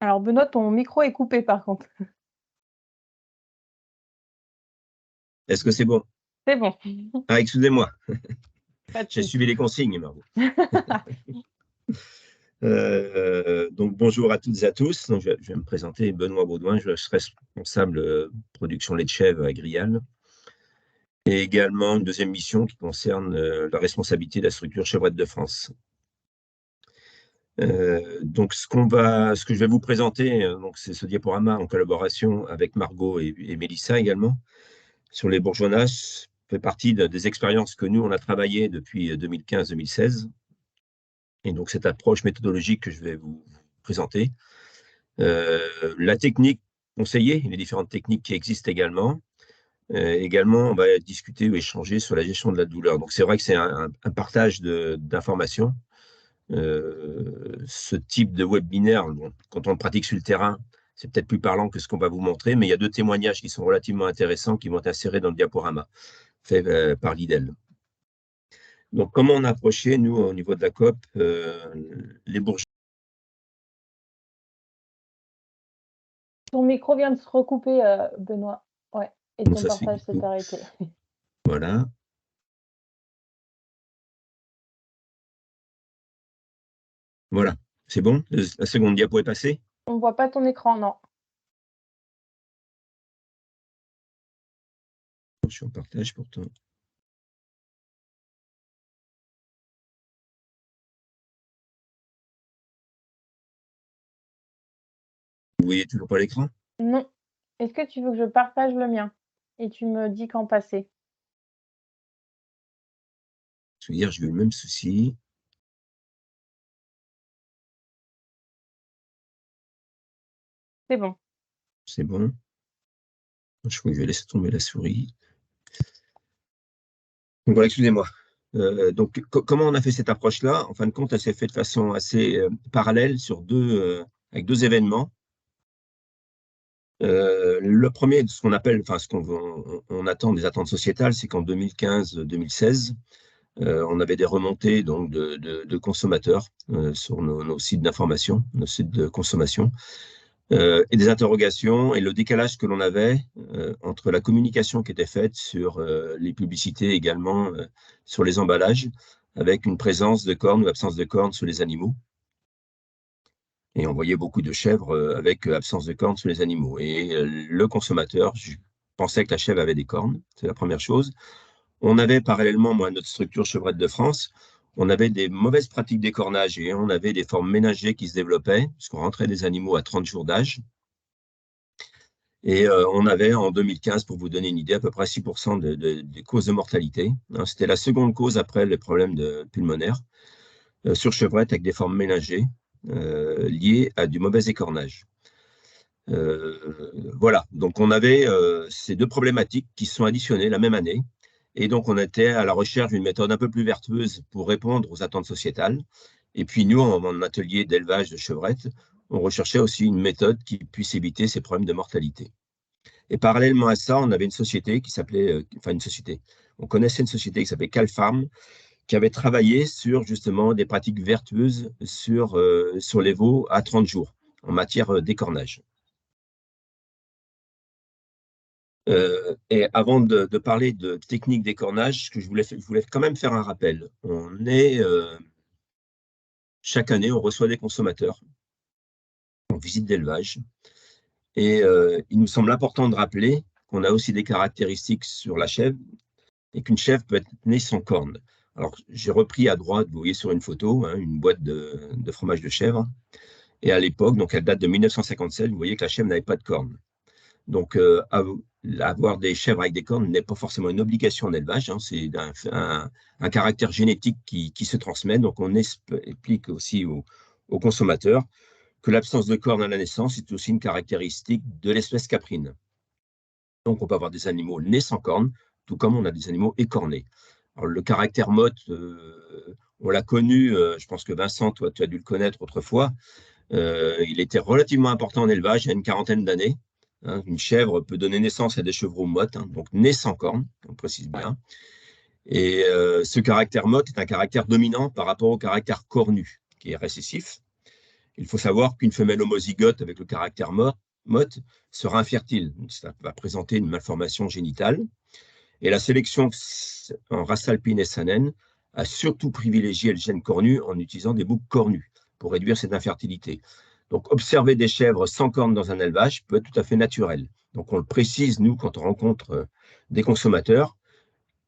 Alors Benoît, ton micro est coupé par contre. Est-ce que c'est bon? C'est bon, Ah, excusez-moi, pas de j'ai souci. suivi les consignes, Margot. Donc, bonjour à toutes et à tous. Donc, je vais me présenter, Benoît Baudouin, je suis responsable production lait de chèvre à Grial. Et également une deuxième mission qui concerne la responsabilité de la structure Chevrette de France. Donc, ce que je vais vous présenter, donc c'est ce diaporama en collaboration avec Margot et Mélissa également, sur les bourgeonnages, fait partie des expériences que nous, on a travaillées depuis 2015-2016. Et donc, cette approche méthodologique que je vais vous présenter. La technique conseillée, les différentes techniques qui existent également. Également, on va discuter ou échanger sur la gestion de la douleur. Donc, c'est vrai que c'est un partage d'informations. Ce type de webinaire, bon, quand on le pratique sur le terrain, c'est peut-être plus parlant que ce qu'on va vous montrer, mais il y a deux témoignages qui sont relativement intéressants qui vont être insérés dans le diaporama fait par l'IDEL. Donc, comment on a approché, nous, au niveau de la COP, les bourgeois. Ton micro vient de se recouper, Benoît. Ouais, et Comment ton ça se fait partage du s'est coup? arrêté. Voilà. Voilà. C'est bon? La seconde diapo est passée? On voit pas ton écran, non. Je suis en partage pourtant. Vous voyez toujours pas l'écran? Non. Est-ce que tu veux que je partage le mien? Et tu me dis quand passer? Je veux dire, j'ai eu le même souci. C'est bon. C'est bon. Je crois que je vais laisser tomber la souris. Donc voilà, excusez-moi. Donc, comment on a fait cette approche-là? En fin de compte, elle s'est faite de façon assez parallèle sur avec deux événements. Le premier, ce qu'on appelle, enfin, on attend des attentes sociétales, c'est qu'en 2015-2016, on avait des remontées donc, de consommateurs sur nos sites d'information, nos sites de consommation, et des interrogations et le décalage que l'on avait entre la communication qui était faite sur les publicités également sur les emballages, avec une présence de cornes ou absence de cornes sur les animaux. Et on voyait beaucoup de chèvres avec absence de cornes sur les animaux. Et le consommateur pensait que la chèvre avait des cornes, c'est la première chose. On avait parallèlement, moi, notre structure Chevrette de France, on avait des mauvaises pratiques d'écornage et on avait des formes ménagées qui se développaient, puisqu'on rentrait des animaux à 30 jours d'âge. Et on avait en 2015, pour vous donner une idée, à peu près 6% des causes de mortalité. Hein, c'était la seconde cause après les problèmes pulmonaires sur chevrette avec des formes ménagées liées à du mauvais écornage. Voilà, donc on avait ces deux problématiques qui se sont additionnées la même année. Et donc, on était à la recherche d'une méthode un peu plus vertueuse pour répondre aux attentes sociétales. Et puis, nous, en atelier d'élevage de chevrettes, on recherchait aussi une méthode qui puisse éviter ces problèmes de mortalité. Et parallèlement à ça, on avait une société qui s'appelait, enfin une société, on connaissait une société qui s'appelait Calfarm, qui avait travaillé sur justement des pratiques vertueuses sur les veaux à 30 jours en matière d'écornage. Et avant de parler de technique d'écornage, je voulais quand même faire un rappel. Chaque année, on reçoit des consommateurs en visite d'élevage. Et il nous semble important de rappeler qu'on a aussi des caractéristiques sur la chèvre et qu'une chèvre peut être née sans cornes. Alors, j'ai repris à droite, vous voyez sur une photo, hein, une boîte de fromage de chèvre. Et à l'époque, donc elle date de 1957, vous voyez que la chèvre n'avait pas de cornes. Donc, avoir des chèvres avec des cornes n'est pas forcément une obligation en élevage, hein, c'est un caractère génétique qui se transmet. Donc, on explique aussi aux consommateurs que l'absence de cornes à la naissance est aussi une caractéristique de l'espèce caprine. Donc, on peut avoir des animaux nés sans cornes, tout comme on a des animaux écornés. Alors, le caractère motte, on l'a connu, je pense que Vincent, toi, tu as dû le connaître autrefois. Il était relativement important en élevage il y a une quarantaine d'années. Hein, une chèvre peut donner naissance à des chevreaux mottes, hein, donc nés sans cornes, on précise bien. Et ce caractère motte est un caractère dominant par rapport au caractère cornu, qui est récessif. Il faut savoir qu'une femelle homozygote avec le caractère MOT sera infertile. Ça va présenter une malformation génitale. Et la sélection en race alpine et SANN a surtout privilégié le gène cornu en utilisant des boucs cornus pour réduire cette infertilité. Donc, observer des chèvres sans cornes dans un élevage peut être tout à fait naturel. Donc, on le précise, nous, quand on rencontre des consommateurs,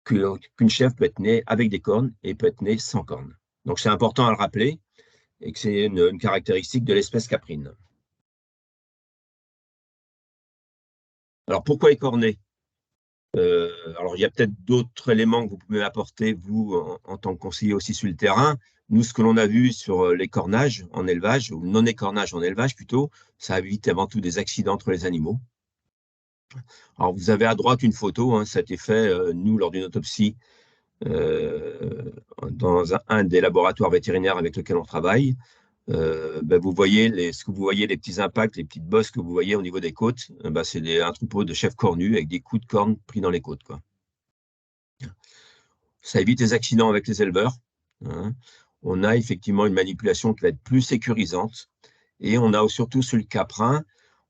qu'une chèvre peut être née avec des cornes et peut être née sans cornes. Donc, c'est important à le rappeler et que c'est une caractéristique de l'espèce caprine. Alors, pourquoi écorner? Alors, il y a peut-être d'autres éléments que vous pouvez apporter, vous, en tant que conseiller aussi sur le terrain. Nous, ce que l'on a vu sur l'écornage en élevage, ou non-écornage en élevage plutôt, ça évite avant tout des accidents entre les animaux. Alors, vous avez à droite une photo, hein, ça a été fait, nous, lors d'une autopsie, dans un des laboratoires vétérinaires avec lesquels on travaille. Vous voyez ce que vous voyez, les petits impacts, les petites bosses que vous voyez au niveau des côtes, c'est un troupeau de chèvres cornus avec des coups de cornes pris dans les côtes, quoi. Ça évite les accidents avec les éleveurs, hein. On a effectivement une manipulation qui va être plus sécurisante et on a surtout sur le caprin,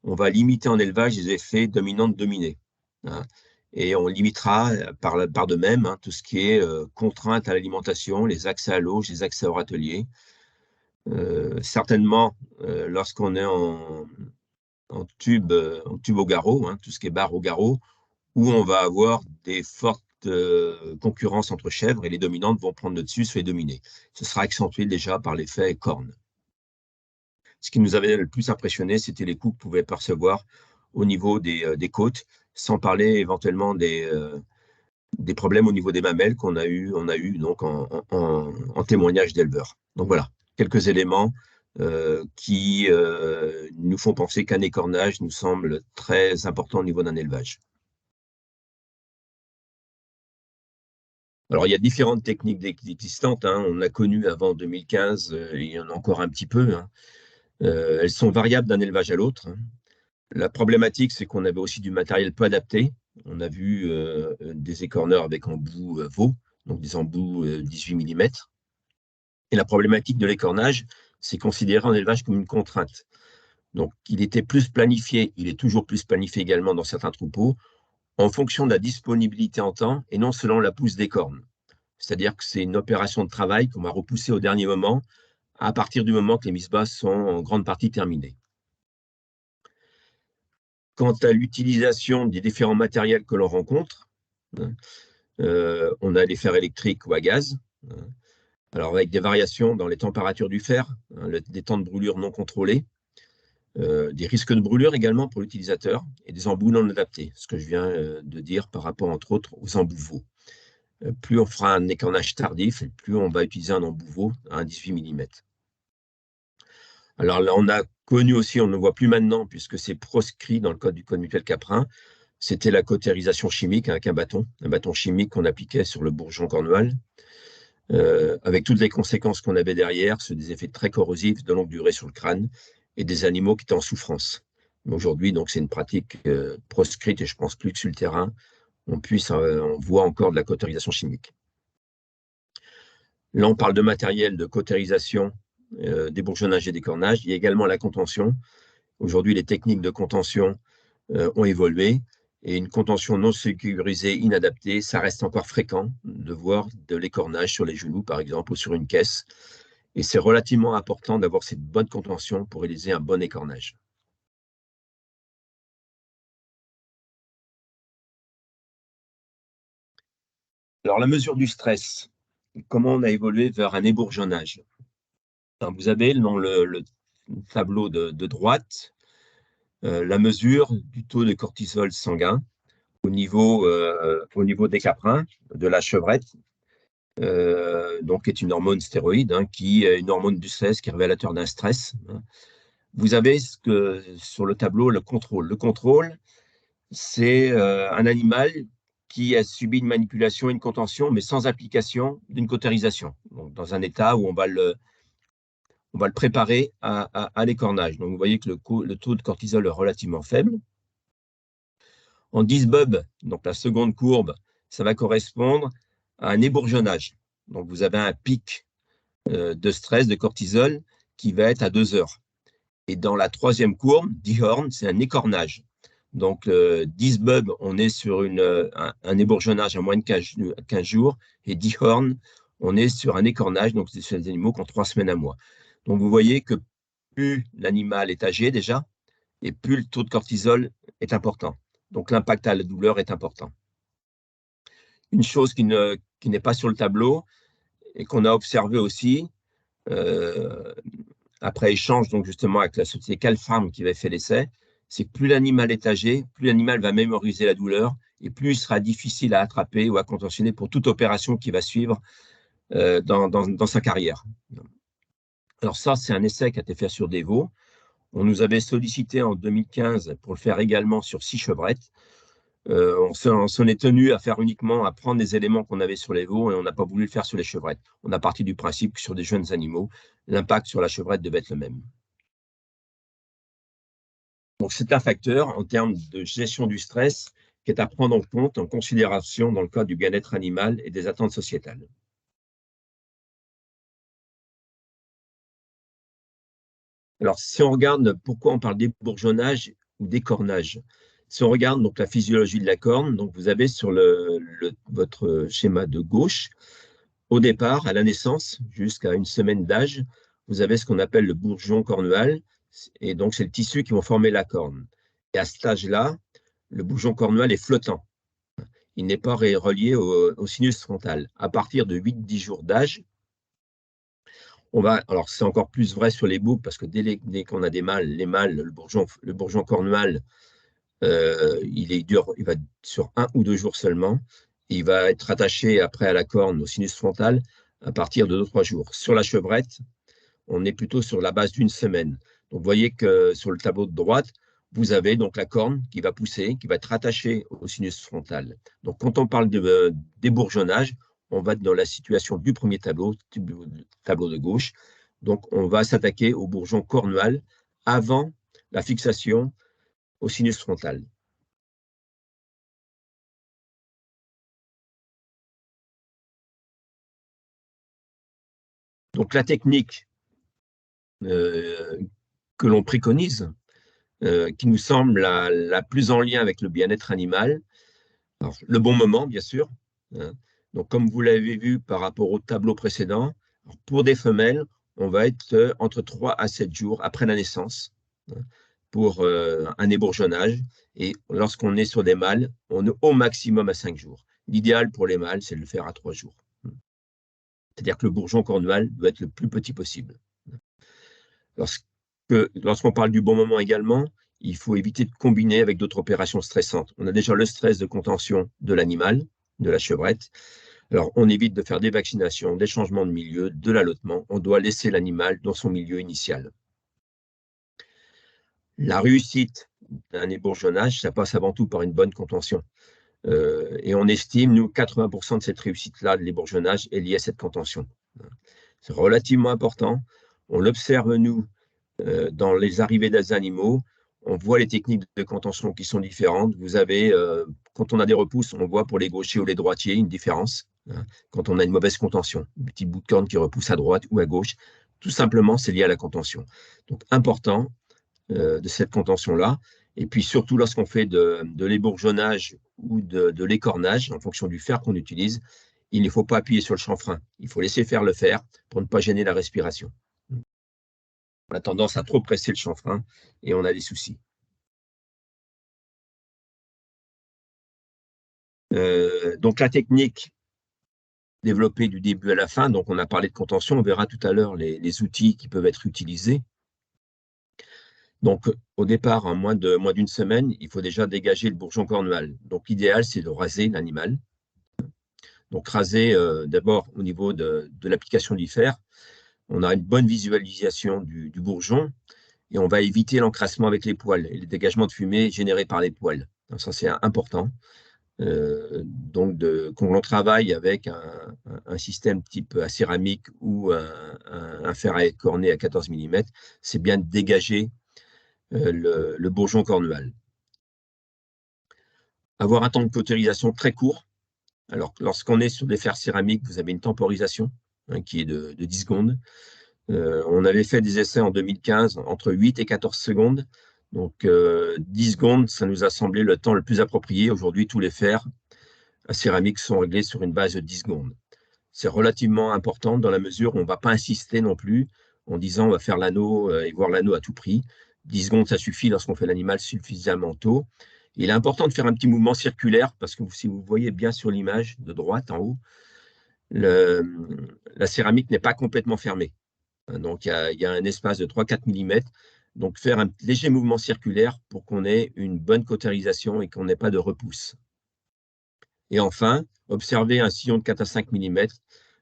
on va limiter en élevage les effets dominante-dominée, hein. Et on limitera par de même, hein, tout ce qui est contrainte à l'alimentation, les accès à l'eau, les accès au râtelier. Certainement, lorsqu'on est en tube au garrot, hein, tout ce qui est barre au garrot, où on va avoir des fortes concurrences entre chèvres et les dominantes vont prendre le dessus, se les dominer. Ce sera accentué déjà par l'effet corne. Ce qui nous avait le plus impressionné, c'était les coups que pouvaient percevoir au niveau des côtes, sans parler éventuellement des problèmes au niveau des mamelles qu'on a eu, donc en témoignage d'éleveurs. Donc voilà, quelques éléments qui nous font penser qu'un écornage nous semble très important au niveau d'un élevage. Alors, il y a différentes techniques existantes, hein. On a connu avant 2015, il y en a encore un petit peu, hein. Elles sont variables d'un élevage à l'autre, hein. La problématique, c'est qu'on avait aussi du matériel peu adapté. On a vu des écorneurs avec embouts veau, donc des embouts 18 mm. Et la problématique de l'écornage, c'est considéré en élevage comme une contrainte. Donc, il était plus planifié, il est toujours plus planifié également dans certains troupeaux, en fonction de la disponibilité en temps et non selon la pousse des cornes. C'est-à-dire que c'est une opération de travail qu'on va repousser au dernier moment, à partir du moment que les mises basses sont en grande partie terminées. Quant à l'utilisation des différents matériels que l'on rencontre, on a les fers électriques ou à gaz, alors avec des variations dans les températures du fer, des temps de brûlure non contrôlés, des risques de brûlure également pour l'utilisateur et des embouts non adaptés, ce que je viens de dire par rapport entre autres aux embouts veaux. Plus on fera un écornage tardif, plus on va utiliser un embout veau à un 18 mm. Alors là, on a connu aussi, on ne voit plus maintenant, puisque c'est proscrit dans le code du code mutuel caprin, c'était la cautérisation chimique avec un bâton chimique qu'on appliquait sur le bourgeon cornual, avec toutes les conséquences qu'on avait derrière, sur des effets très corrosifs de longue durée sur le crâne et des animaux qui étaient en souffrance. Mais aujourd'hui, donc, c'est une pratique proscrite et je pense plus que sur le terrain, on voit encore de la cautérisation chimique. Là, on parle de matériel de cautérisation, débourgeonnage et d'écornage. Il y a également la contention. Aujourd'hui, les techniques de contention ont évolué et une contention non sécurisée, inadaptée, ça reste encore fréquent de voir de l'écornage sur les genoux, par exemple, ou sur une caisse. Et c'est relativement important d'avoir cette bonne contention pour réaliser un bon écornage. Alors, la mesure du stress, comment on a évolué vers un ébourgeonnage? Alors, vous avez dans le tableau de droite la mesure du taux de cortisol sanguin au niveau des caprins, de la chevrette, donc qui est une hormone stéroïde, hein, qui est une hormone du stress, qui est révélateur d'un stress, hein. Vous avez sur le tableau le contrôle. Le contrôle, c'est un animal qui a subi une manipulation, une contention, mais sans application d'une cautérisation. Donc, dans un état où on va le préparer à l'écornage. Donc, vous voyez que le taux de cortisol est relativement faible. En 10 bub, donc la seconde courbe, ça va correspondre à un ébourgeonnage. Donc, vous avez un pic de stress, de cortisol, qui va être à 2 heures. Et dans la troisième courbe, Dihorn, c'est un écornage. Donc, Disbub, on est sur un ébourgeonnage à moins de 15 jours. Et Dihorn, on est sur un écornage, donc c'est sur des animaux qui ont 3 semaines à mois. Donc, vous voyez que plus l'animal est âgé déjà, et plus le taux de cortisol est important. Donc, l'impact à la douleur est important. Une chose qui n'est pas sur le tableau et qu'on a observé aussi, après échange donc justement avec la société Calpharm qui avait fait l'essai, c'est que plus l'animal est âgé, plus l'animal va mémoriser la douleur et plus il sera difficile à attraper ou à contentionner pour toute opération qui va suivre dans sa carrière. Alors ça, c'est un essai qui a été fait sur des veaux. On nous avait sollicité en 2015 pour le faire également sur 6 chevrettes. On s'en est tenu à faire uniquement, à prendre les éléments qu'on avait sur les veaux et on n'a pas voulu le faire sur les chevrettes. On a parti du principe que sur des jeunes animaux, l'impact sur la chevrette devait être le même. Donc, c'est un facteur en termes de gestion du stress qui est à prendre en compte, en considération dans le cadre du bien-être animal et des attentes sociétales. Alors, si on regarde pourquoi on parle d'ébourgeonnage ou d'écornage, si on regarde donc la physiologie de la corne, donc vous avez sur votre schéma de gauche, au départ, à la naissance, jusqu'à une semaine d'âge, vous avez ce qu'on appelle le bourgeon cornual, et donc c'est le tissu qui va former la corne. Et à cet âge-là, le bourgeon cornual est flottant. Il n'est pas relié au sinus frontal. À partir de 8-10 jours d'âge, alors c'est encore plus vrai sur les boucs, parce que dès qu'on a des mâles, les mâles, le bourgeon cornual, il va sur 1 ou 2 jours seulement. Il va être attaché après à la corne, au sinus frontal, à partir de 2-3 jours. Sur la chevrette, on est plutôt sur la base d'une semaine. Donc, vous voyez que sur le tableau de droite, vous avez donc la corne qui va pousser, qui va être attachée au sinus frontal. Donc, quand on parle d'ébourgeonnage, on va être dans la situation du premier tableau de gauche. Donc, on va s'attaquer au bourgeon cornual avant la fixation au sinus frontal. Donc, la technique que l'on préconise, qui nous semble la plus en lien avec le bien-être animal, alors, le bon moment, bien sûr. Hein. Donc, comme vous l'avez vu par rapport au tableau précédent, pour des femelles, on va être entre 3 à 7 jours après la naissance, hein, pour un ébourgeonnage. Et lorsqu'on est sur des mâles, on est au maximum à 5 jours. L'idéal pour les mâles, c'est de le faire à 3 jours. C'est-à-dire que le bourgeon cornual doit être le plus petit possible. Lorsqu'on parle du bon moment également, il faut éviter de combiner avec d'autres opérations stressantes. On a déjà le stress de contention de l'animal, de la chevrette. Alors, on évite de faire des vaccinations, des changements de milieu, de l'allottement. On doit laisser l'animal dans son milieu initial. La réussite d'un ébourgeonnage, ça passe avant tout par une bonne contention. Et on estime, nous, 80% de cette réussite-là de l'ébourgeonnage est liée à cette contention. C'est relativement important. On l'observe, nous, dans les arrivées des animaux, on voit les techniques de contention qui sont différentes. Vous avez, quand on a des repousses, on voit pour les gauchers ou les droitiers une différence. Hein, quand on a une mauvaise contention, un petit bout de corne qui repousse à droite ou à gauche, tout simplement, c'est lié à la contention. Donc, important de cette contention-là. Et puis, surtout, lorsqu'on fait de l'ébourgeonnage ou de l'écornage, en fonction du fer qu'on utilise, il ne faut pas appuyer sur le chanfrein. Il faut laisser faire le fer pour ne pas gêner la respiration. On a tendance à trop presser le chanfrein et on a des soucis. Donc la technique développée du début à la fin, donc on a parlé de contention, on verra tout à l'heure les outils qui peuvent être utilisés. Donc au départ, en moins d'une semaine, il faut déjà dégager le bourgeon cornual. Donc l'idéal, c'est de raser l'animal. Donc raser d'abord au niveau de l'application du fer, on a une bonne visualisation du bourgeon et on va éviter l'encrassement avec les poils et le dégagement de fumée généré par les poils. Donc ça, c'est important. Donc, quand l'on travaille avec un système type céramique ou un fer à écorner à 14 mm, c'est bien de dégager le bourgeon cornual. Avoir un temps de cautérisation très court. Alors, lorsqu'on est sur des fers céramiques, vous avez une temporisation qui est de 10 secondes. On avait fait des essais en 2015 entre 8 et 14 secondes. Donc, 10 secondes, ça nous a semblé le temps le plus approprié. Aujourd'hui, tous les fers à céramique sont réglés sur une base de 10 secondes. C'est relativement important dans la mesure où on ne va pas insister non plus en disant on va faire l'anneau et voir l'anneau à tout prix. 10 secondes, ça suffit lorsqu'on fait l'animal suffisamment tôt. Il est important de faire un petit mouvement circulaire parce que si vous voyez bien sur l'image de droite en haut, la céramique n'est pas complètement fermée. Donc, il y a un espace de 3-4 mm. Donc, faire un léger mouvement circulaire pour qu'on ait une bonne cautérisation et qu'on n'ait pas de repousse. Et enfin, observer un sillon de 4 à 5 mm.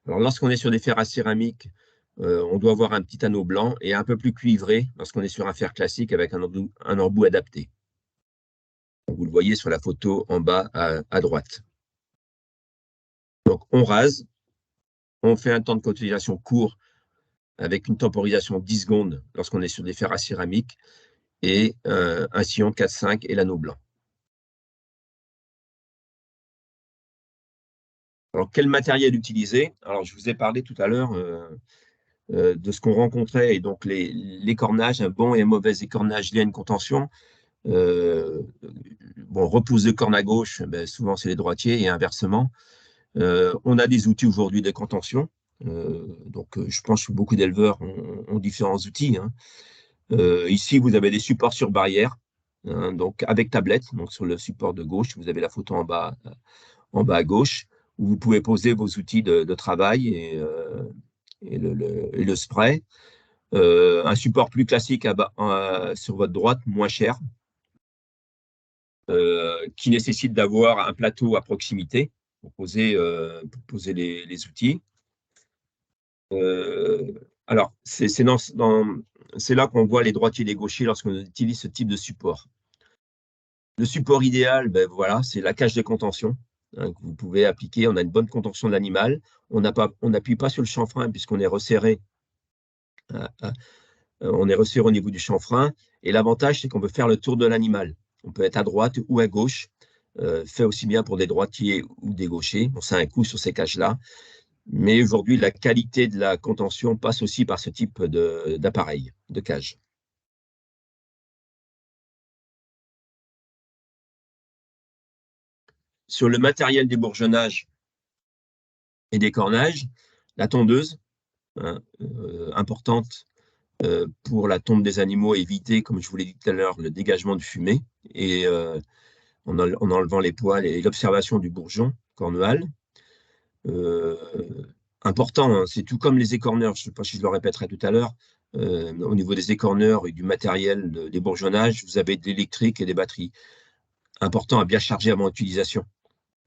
Alors, lorsqu'on est sur des fers à céramique, on doit avoir un petit anneau blanc et un peu plus cuivré lorsqu'on est sur un fer classique avec un embout adapté. Vous le voyez sur la photo en bas à droite. Donc, on rase, on fait un temps de cautérisation court avec une temporisation de 10 secondes lorsqu'on est sur des fers à céramique et un sillon 4-5 et l'anneau blanc. Alors, quel matériel utiliser? Alors, je vous ai parlé tout à l'heure de ce qu'on rencontrait, et donc l'écornage, un bon et un mauvais écornage lié à une contention. Bon, repousse de corne à gauche, ben, souvent c'est les droitiers et inversement. On a des outils aujourd'hui de contention. Je pense que beaucoup d'éleveurs ont différents outils. Hein. Ici, vous avez des supports sur barrière, hein, donc avec tablette. Donc sur le support de gauche, vous avez la photo en bas à gauche, où vous pouvez poser vos outils de travail et le spray. Un support plus classique sur votre droite, moins cher, qui nécessite d'avoir un plateau à proximité pour poser les outils. Alors, c'est là qu'on voit les droitiers et les gauchers lorsqu'on utilise ce type de support. Le support idéal, ben voilà, c'est la cage de contention, hein, que vous pouvez appliquer. On a une bonne contention de l'animal. On n'appuie pas sur le chanfrein puisqu'on est resserré. On est resserré au niveau du chanfrein. Et l'avantage, c'est qu'on peut faire le tour de l'animal. On peut être à droite ou à gauche, fait aussi bien pour des droitiers ou des gauchers. Bon, ça a un coût sur ces cages-là. Mais aujourd'hui, la qualité de la contention passe aussi par ce type d'appareil, de cage. Sur le matériel des bourgeonnages et des cornages, la tondeuse, hein, importante pour la tonte des animaux, éviter, comme je vous l'ai dit tout à l'heure, le dégagement de fumée et en enlevant les poils et l'observation du bourgeon corneal. Important, hein, c'est tout comme les écorneurs, je ne sais pas si je le répéterai tout à l'heure, au niveau des écorneurs et du matériel des bourgeonnages, vous avez de l'électrique et des batteries. Important à bien charger avant utilisation.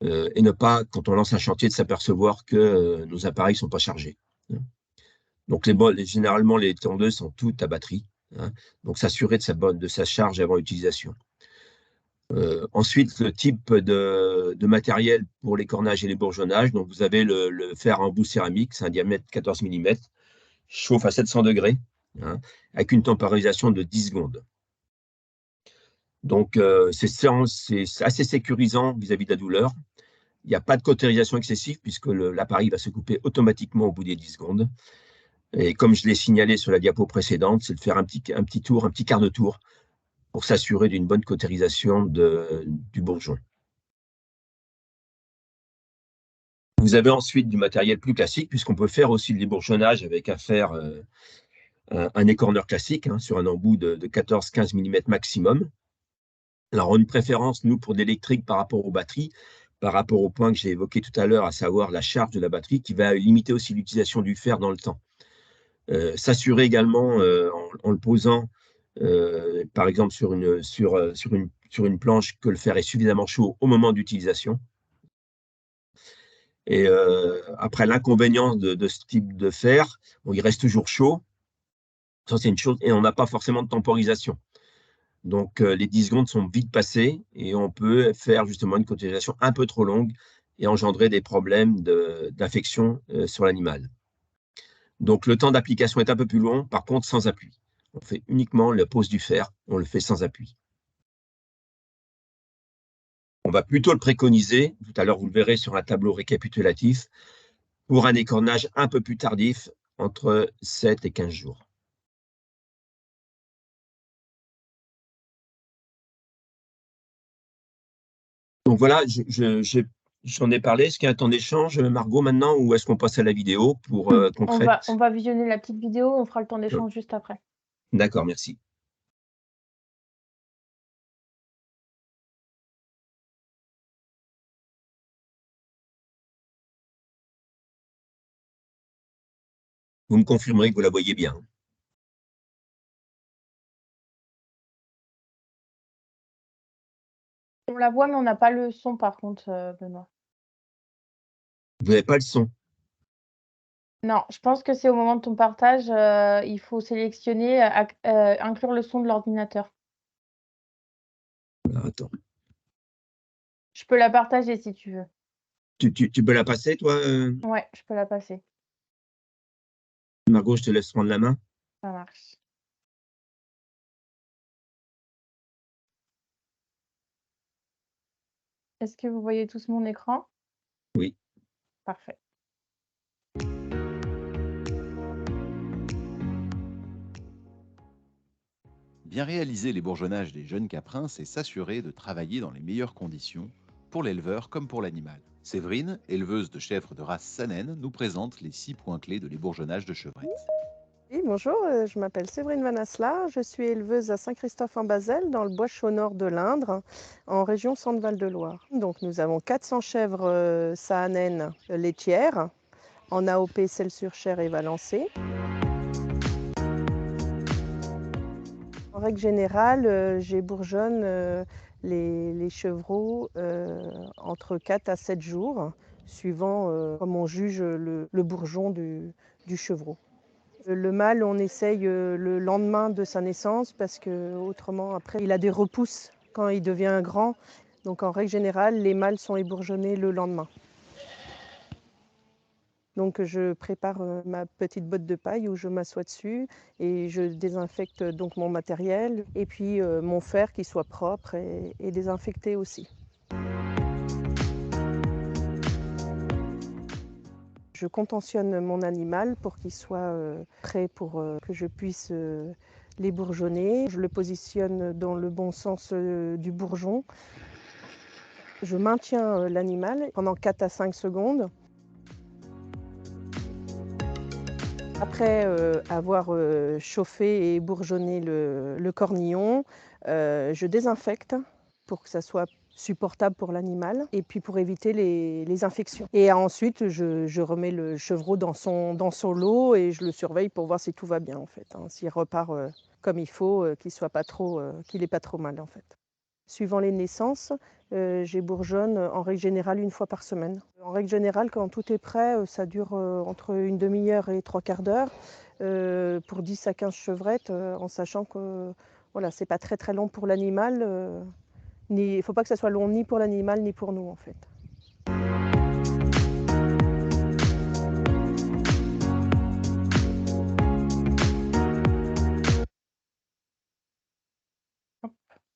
Et ne pas, quand on lance un chantier, de s'apercevoir que nos appareils ne sont pas chargés. Hein. Donc, généralement, les tondeuses sont toutes à batterie. Hein. Donc, s'assurer de sa charge avant utilisation. Ensuite, le type de matériel pour les cornages et les bourgeonnages. Donc, vous avez le fer en bout céramique, c'est un diamètre 14 mm, chauffe à 700 degrés, hein, avec une temporisation de 10 secondes. Donc, c'est assez sécurisant vis-à-vis de la douleur. Il n'y a pas de cautérisation excessive puisque l'appareil va se couper automatiquement au bout des 10 secondes. Et comme je l'ai signalé sur la diapo précédente, c'est de faire un petit tour, un petit quart de tour pour s'assurer d'une bonne cautérisation du bourgeon. Vous avez ensuite du matériel plus classique puisqu'on peut faire aussi des bourgeonnages avec un écorneur classique, hein, sur un embout de 14-15 mm maximum. Alors, on a une préférence, nous, pour l'électrique par rapport aux batteries, par rapport au point que j'ai évoqué tout à l'heure, à savoir la charge de la batterie, qui va limiter aussi l'utilisation du fer dans le temps. S'assurer également, en le posant, par exemple, sur une planche, que le fer est suffisamment chaud au moment d'utilisation. Et après, l'inconvénient de ce type de fer, bon, il reste toujours chaud. Ça, c'est une chose, et on n'a pas forcément de temporisation. Donc, les 10 secondes sont vite passées et on peut faire justement une cautérisation un peu trop longue et engendrer des problèmes d'infection sur l'animal. Donc, le temps d'application est un peu plus long, par contre, sans appui. On fait uniquement la pose du fer, on le fait sans appui. On va plutôt le préconiser, tout à l'heure vous le verrez sur un tableau récapitulatif, pour un écornage un peu plus tardif, entre 7 et 15 jours. Donc voilà, j'en ai parlé. Est-ce qu'il y a un temps d'échange, Margot, maintenant, ou est-ce qu'on passe à la vidéo pour On concrète? va visionner la petite vidéo, on fera le temps d'échange juste après. D'accord, merci. Vous me confirmerez que vous la voyez bien. On la voit, mais on n'a pas le son par contre, Benoît. Vous n'avez pas le son. Non, je pense que c'est au moment de ton partage, il faut sélectionner, inclure le son de l'ordinateur. Alors, attends. Je peux la partager si tu veux. Tu peux la passer, toi, Ouais, je peux la passer. Margot, je te laisse prendre la main. Ça marche. Est-ce que vous voyez tous mon écran? Oui. Parfait. Bien réaliser les bourgeonnages des jeunes caprins, c'est s'assurer de travailler dans les meilleures conditions, pour l'éleveur comme pour l'animal. Séverine, éleveuse de chèvres de race Saanen, nous présente les 6 points clés de l'ébourgeonnage de chevrettes. Oui, bonjour, je m'appelle Séverine Vanasla, je suis éleveuse à Saint-Christophe-en-Bazel, dans le bois Chaux-Nord de l'Indre, en région Centre-Val de Loire. Donc nous avons 400 chèvres Saanen laitières, en AOP, Celles-sur-Cher et Valençay. En règle générale, j'ébourgeonne les chevreaux entre 4 à 7 jours, suivant comme on juge le bourgeon du chevreau. Le mâle, on essaye le lendemain de sa naissance parce que autrement, après, il a des repousses quand il devient grand. Donc en règle générale, les mâles sont ébourgeonnés le lendemain. Donc je prépare ma petite botte de paille où je m'assois dessus et je désinfecte donc mon matériel et puis mon fer qui soit propre et désinfecté aussi. Je contentionne mon animal pour qu'il soit prêt pour que je puisse les bourgeonner. Je le positionne dans le bon sens du bourgeon. Je maintiens l'animal pendant 4 à 5 secondes. Après avoir chauffé et bourgeonné le cornillon, je désinfecte pour que ça soit supportable pour l'animal et puis pour éviter les infections. Et ensuite, je remets le chevreau dans son lot et je le surveille pour voir si tout va bien en fait. Hein. S'il repart comme il faut, qu'il n'ait pas trop mal en fait. Suivant les naissances, j'ébourgeonne en règle générale 1 fois par semaine. En règle générale, quand tout est prêt, ça dure entre une demi-heure et 3/4 d'heure pour 10 à 15 chevrettes, en sachant que voilà, c'est pas très très long pour l'animal. Il ne faut pas que ça soit long ni pour l'animal ni pour nous en fait.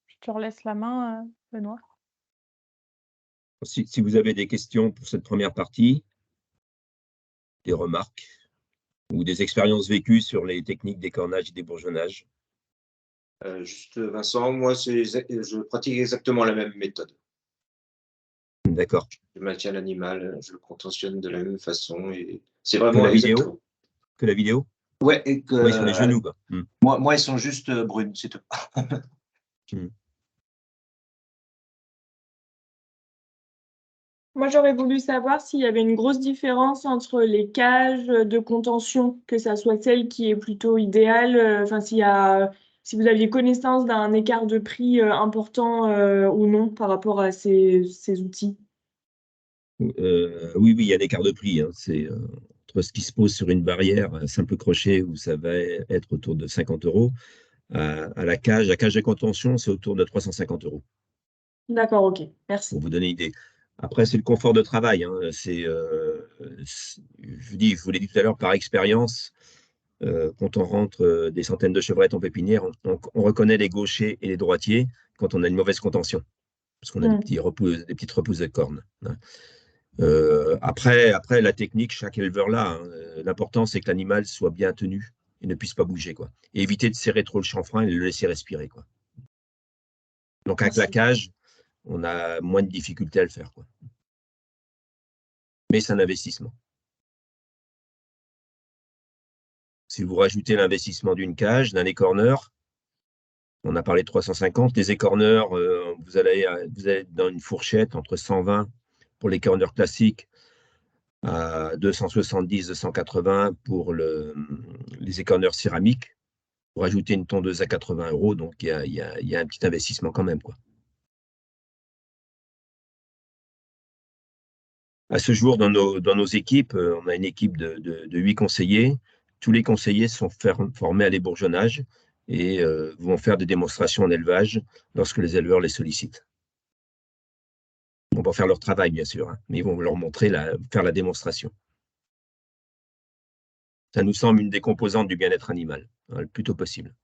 Je te relaisse la main, Benoît. Si vous avez des questions pour cette première partie, des remarques ou des expériences vécues sur les techniques d'écornage et d'ébourgeonnage. Juste Vincent, moi je pratique exactement la même méthode. D'accord. Je maintiens l'animal, je le contentionne de la même façon et c'est Que vraiment la vidéo? exactement. Que la vidéo? Ouais, et que Oui, sur les genoux, quoi. moi elles sont juste brunes, c'est tout. Moi, j'aurais voulu savoir s'il y avait une grosse différence entre les cages de contention, que ça soit celle qui est plutôt idéale, enfin si vous aviez connaissance d'un écart de prix important ou non par rapport à ces outils. Oui, il y a des écarts de prix. Hein. C'est entre ce qui se pose sur une barrière, un simple crochet, où ça va être autour de 50 €, à la cage. La cage de contention, c'est autour de 350 €, D'accord, ok, merci. pour vous donner une idée. Après, c'est le confort de travail. Hein. Je vous l'ai dit tout à l'heure, par expérience, quand on rentre des centaines de chevrettes en pépinière, on reconnaît les gauchers et les droitiers quand on a une mauvaise contention, parce qu'on a des petites repousses de cornes. Hein. Après, la technique, chaque éleveur là, hein. L'important, c'est que l'animal soit bien tenu et ne puisse pas bouger, quoi. Et éviter de serrer trop le chanfrein et le laisser respirer, quoi. Donc, avec la Merci. cage, on a moins de difficultés à le faire, quoi. Mais c'est un investissement. Si vous rajoutez l'investissement d'une cage, d'un écorneur, on a parlé de 350, les écorneurs, vous allez dans une fourchette entre 120 pour l'écorneur classique, à 270, 280 pour les écorneurs céramiques, pour ajouter une tondeuse à 80 €, donc il y a un petit investissement quand même, quoi. À ce jour, dans nos équipes, on a une équipe de 8 conseillers. Tous les conseillers sont formés à l'ébourgeonnage et vont faire des démonstrations en élevage lorsque les éleveurs les sollicitent. Ils vont faire leur travail, bien sûr, hein, mais ils vont leur montrer, faire la démonstration. Ça nous semble une des composantes du bien-être animal, hein, le plus tôt possible.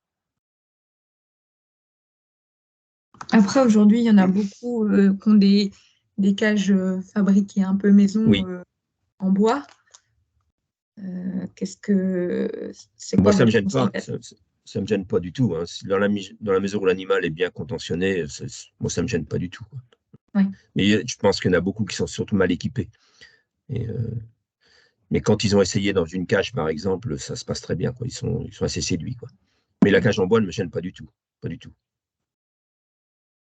Après, aujourd'hui, il y en a beaucoup qui ont des cages fabriquées un peu maison Oui. En bois. C'est Moi, quoi ça me votre gêne conseil pas. Ça me gêne pas du tout, hein. Dans la mesure où l'animal est bien contentionné, moi, ça me gêne pas du tout, quoi. Oui. Mais je pense qu'il y en a beaucoup qui sont surtout mal équipés. Mais quand ils ont essayé dans une cage, par exemple, ça se passe très bien, quoi. Ils sont assez séduits, quoi. Mais la cage en bois ne me gêne pas du tout. Pas du tout.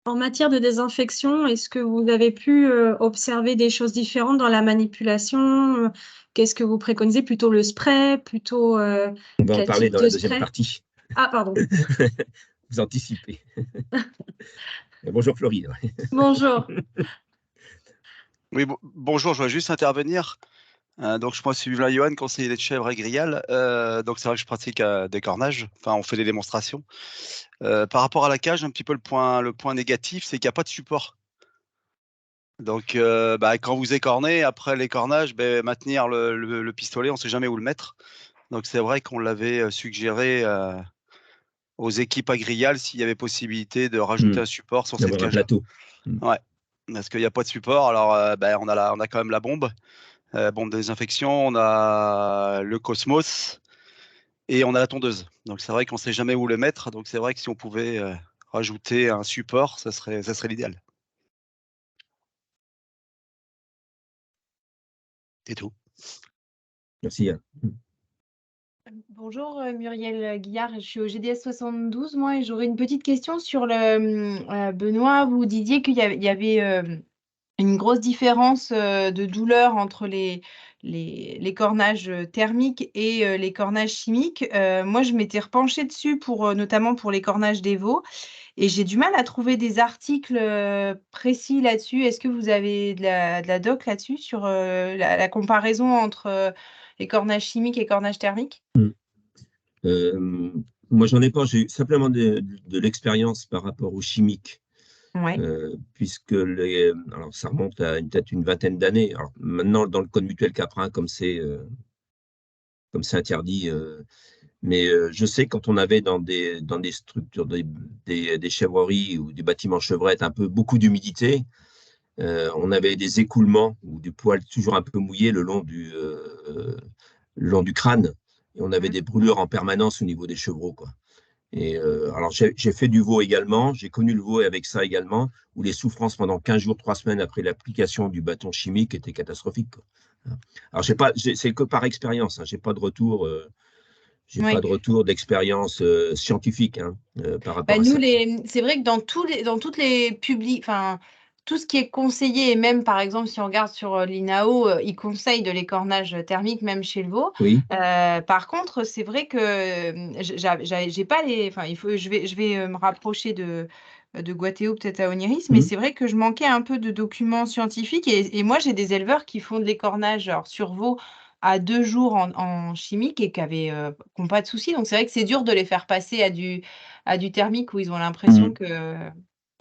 En matière de désinfection, est-ce que vous avez pu observer des choses différentes dans la manipulation? Qu'est-ce que vous préconisez? Plutôt le spray? Plutôt On va en quel parler type dans de la deuxième spray? partie. Ah, pardon. Vous anticipez. Bonjour Floride. Bonjour. Oui, bonjour, je voudrais juste intervenir. Donc, moi, je suis Johan, conseiller des chèvres et grial. Donc, c'est vrai que je pratique des cornages. Enfin, on fait des démonstrations. Par rapport à la cage, un petit peu le point négatif, c'est qu'il n'y a pas de support. Donc, quand vous écornez, après l'écornage, maintenir le pistolet, on ne sait jamais où le mettre. Donc, c'est vrai qu'on l'avait suggéré aux équipes agriales s'il y avait possibilité de rajouter un support sur cette D'avoir un cage-là. plateau. Ouais, parce qu'il n'y a pas de support. Alors, on a quand même la bombe. Bombe de désinfection, on a le Cosmos et on a la tondeuse. Donc c'est vrai qu'on ne sait jamais où le mettre. Donc c'est vrai que si on pouvait rajouter un support, ça serait l'idéal. C'est tout. Merci. Bonjour Muriel Guillard, je suis au GDS 72 moi et j'aurais une petite question sur le Benoît, vous disiez qu'il y avait une grosse différence de douleur entre les cornages thermiques et les cornages chimiques. Moi, je m'étais repenchée dessus notamment pour les cornages des veaux et j'ai du mal à trouver des articles précis là-dessus. Est-ce que vous avez de la doc là-dessus sur la comparaison entre les cornages chimiques et cornages thermiques? Moi, j'en ai pas. J'ai eu simplement de l'expérience par rapport aux chimiques. Ouais. Puisque alors ça remonte à peut-être une vingtaine d'années. Alors maintenant, dans le code mutuel Caprin, comme c'est interdit, mais je sais quand on avait dans des structures, des chèvreries ou des bâtiments chevrettes, beaucoup d'humidité, on avait des écoulements ou du poil toujours un peu mouillé le long du crâne, et on avait des brûlures en permanence au niveau des chevreaux, quoi. Et alors, j'ai fait du veau également, j'ai connu le veau avec ça également, où les souffrances pendant 15 jours, 3 semaines après l'application du bâton chimique étaient catastrophiques, quoi. Alors, c'est que par expérience, hein, j'ai pas de retour, pas de retour d'expérience scientifique, hein, par rapport à ça. C'est vrai que dans toutes les publics, enfin, tout ce qui est conseillé, et même par exemple, si on regarde sur l'INAO, ils conseillent de l'écornage thermique, même chez le veau. Oui. Par contre, c'est vrai que j'ai pas les. Enfin, je vais me rapprocher de Guateo, peut-être à Oniris, mais c'est vrai que je manquais un peu de documents scientifiques. Et moi, j'ai des éleveurs qui font de l'écornage sur veau à 2 jours en chimique et qui n'ont pas de soucis. Donc, c'est vrai que c'est dur de les faire passer à du thermique où ils ont l'impression que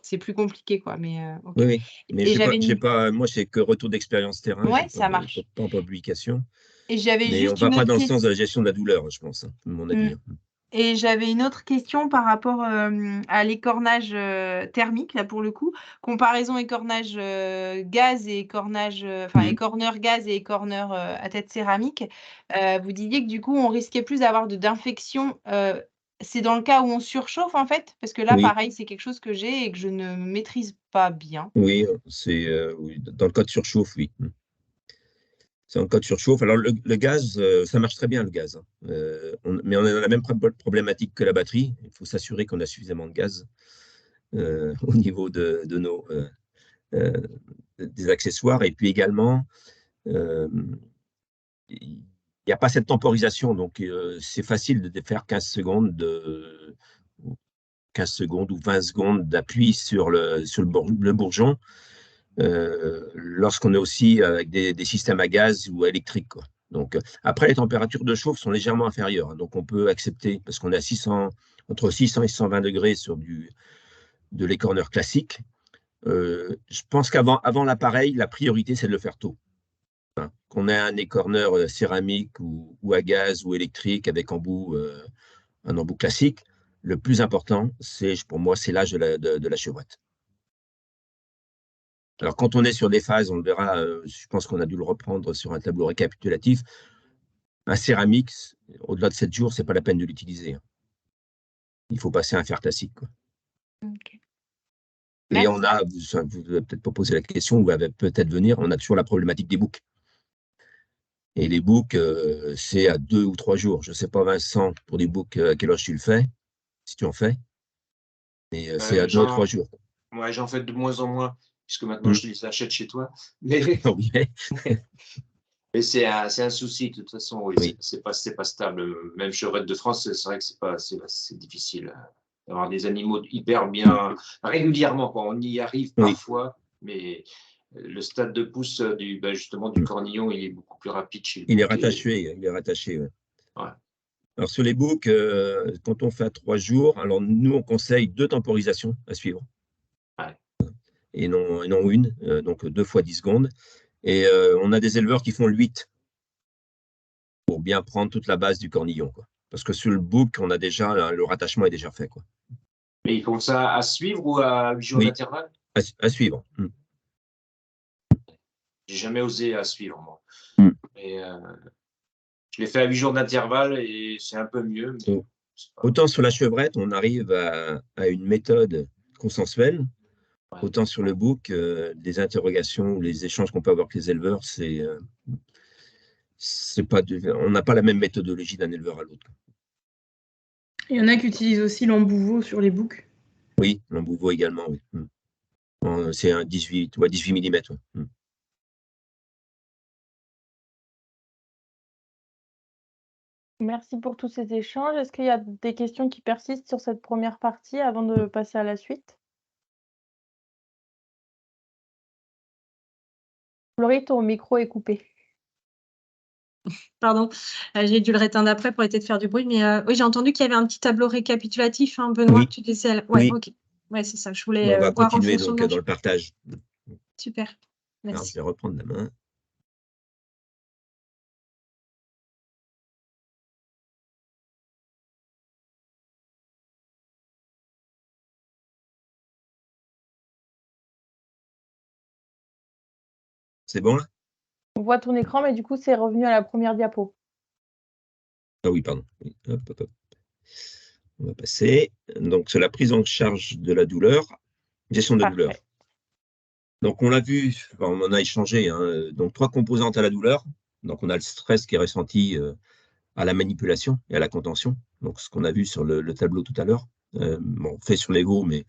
c'est plus compliqué, quoi. Mais, ok. Oui, oui. Mais Et moi, c'est que retour d'expérience terrain, ouais, ça marche. pas en publication. Et j'avais Mais on juste ne va une pas autre dans le question. sens de la gestion de la douleur, je pense, à mon avis. Et j'avais une autre question par rapport à l'écornage thermique, là pour le coup. Comparaison écornage gaz et écornage, écorneur gaz et écorneur à tête céramique. Vous disiez que du coup, on risquait plus d'avoir d'infection. C'est dans le cas où on surchauffe en fait? Parce que là, Oui, pareil, c'est quelque chose que j'ai et que je ne maîtrise pas bien. oui, c'est oui, dans le cas de surchauffe, oui. C'est en cas de surchauffe. Alors, le gaz, ça marche très bien, le gaz, hein. Mais on a la même problématique que la batterie. Il faut s'assurer qu'on a suffisamment de gaz au niveau de nos, euh, des accessoires. Et puis également, euh, il n'y a pas cette temporisation. Donc, c'est facile de faire 15 secondes, 15 secondes ou 20 secondes d'appui sur le bourgeon lorsqu'on est aussi avec des systèmes à gaz ou électriques, quoi. Donc, après, les températures de chauffe sont légèrement inférieures, hein, donc on peut accepter, parce qu'on est à entre 600 et 620 degrés sur de l'écorneur classique. Je pense qu'avant l'appareil, la priorité, c'est de le faire tôt. Hein. Qu'on ait un écorneur céramique ou à gaz ou électrique avec un embout classique, le plus important, pour moi, c'est l'âge de la chevrette. Alors, quand on est sur des phases, on le verra, je pense qu'on a dû le reprendre sur un tableau récapitulatif. Un céramique, au-delà de 7 jours, ce n'est pas la peine de l'utiliser, hein. Il faut passer à un fer classique, quoi. Ok. Et Merci. on a, vous n'avez peut-être pas posé la question, ou va peut-être venir, on a toujours la problématique des boucs. Et les boucs, c'est à 2 ou 3 jours. Je ne sais pas, Vincent, pour des boucs, à quelle âge tu le fais, si tu en fais, mais c'est à 2 ou 3 jours. Ouais, j'en fais de moins en moins, puisque maintenant je les achète chez toi. Mais, Oui. mais c'est un souci, de toute façon, oui, Oui. c'est pas stable. Même chevrette de France, c'est vrai que c'est difficile d'avoir des animaux hyper bien régulièrement, quoi. On y arrive Oui. parfois, mais le stade de pousse justement du cornillon, il est beaucoup plus rapide chez le Il est bouc rattaché, il est rattaché, ouais. Ouais. Alors, sur les boucs, quand on fait à 3 jours, alors nous, on conseille 2 temporisations à suivre. Ouais. Et non une, donc 2 fois 10 secondes. Et on a des éleveurs qui font le 8 pour bien prendre toute la base du cornillon, quoi. Parce que sur le bouc, on a déjà, le rattachement est déjà fait, quoi. Mais ils font ça à suivre ou à 8 jours Oui, d'intervalle? à suivre. J'ai jamais osé à suivre, moi. Mm. Mais, je l'ai fait à 8 jours d'intervalle et c'est un peu mieux. Mais autant sur la chevrette, on arrive à une méthode consensuelle, ouais. Autant sur le bouc, des interrogations ou les échanges qu'on peut avoir avec les éleveurs, on n'a pas la même méthodologie d'un éleveur à l'autre. Il y en a qui utilisent aussi l'embouveau sur les boucs. Oui, l'embouveau également, oui. C'est un 18 mm. Ouais. Merci pour tous ces échanges. Est-ce qu'il y a des questions qui persistent sur cette première partie avant de passer à la suite? Laurie, ton micro est coupé. Pardon, j'ai dû le réteindre après pour éviter de faire du bruit, mais oui, j'ai entendu qu'il y avait un petit tableau récapitulatif, hein, Benoît, Oui. que tu disais. Oui. OK. Ouais, c'est ça, je On voulais va voir en continuer fonction donc de dans le partage. Super, Alors, merci. je vais reprendre la main. C'est bon là? On voit ton écran, mais du coup, c'est revenu à la première diapo. Ah oui, pardon. Oui. Hop, hop, hop. On va passer. Donc, c'est la prise en charge de la douleur, gestion de la douleur. Donc, on l'a vu, on en a échangé, hein, donc 3 composantes à la douleur. Donc, on a le stress qui est ressenti à la manipulation et à la contention. Donc, ce qu'on a vu sur le tableau tout à l'heure. On fait sur les veaux, mais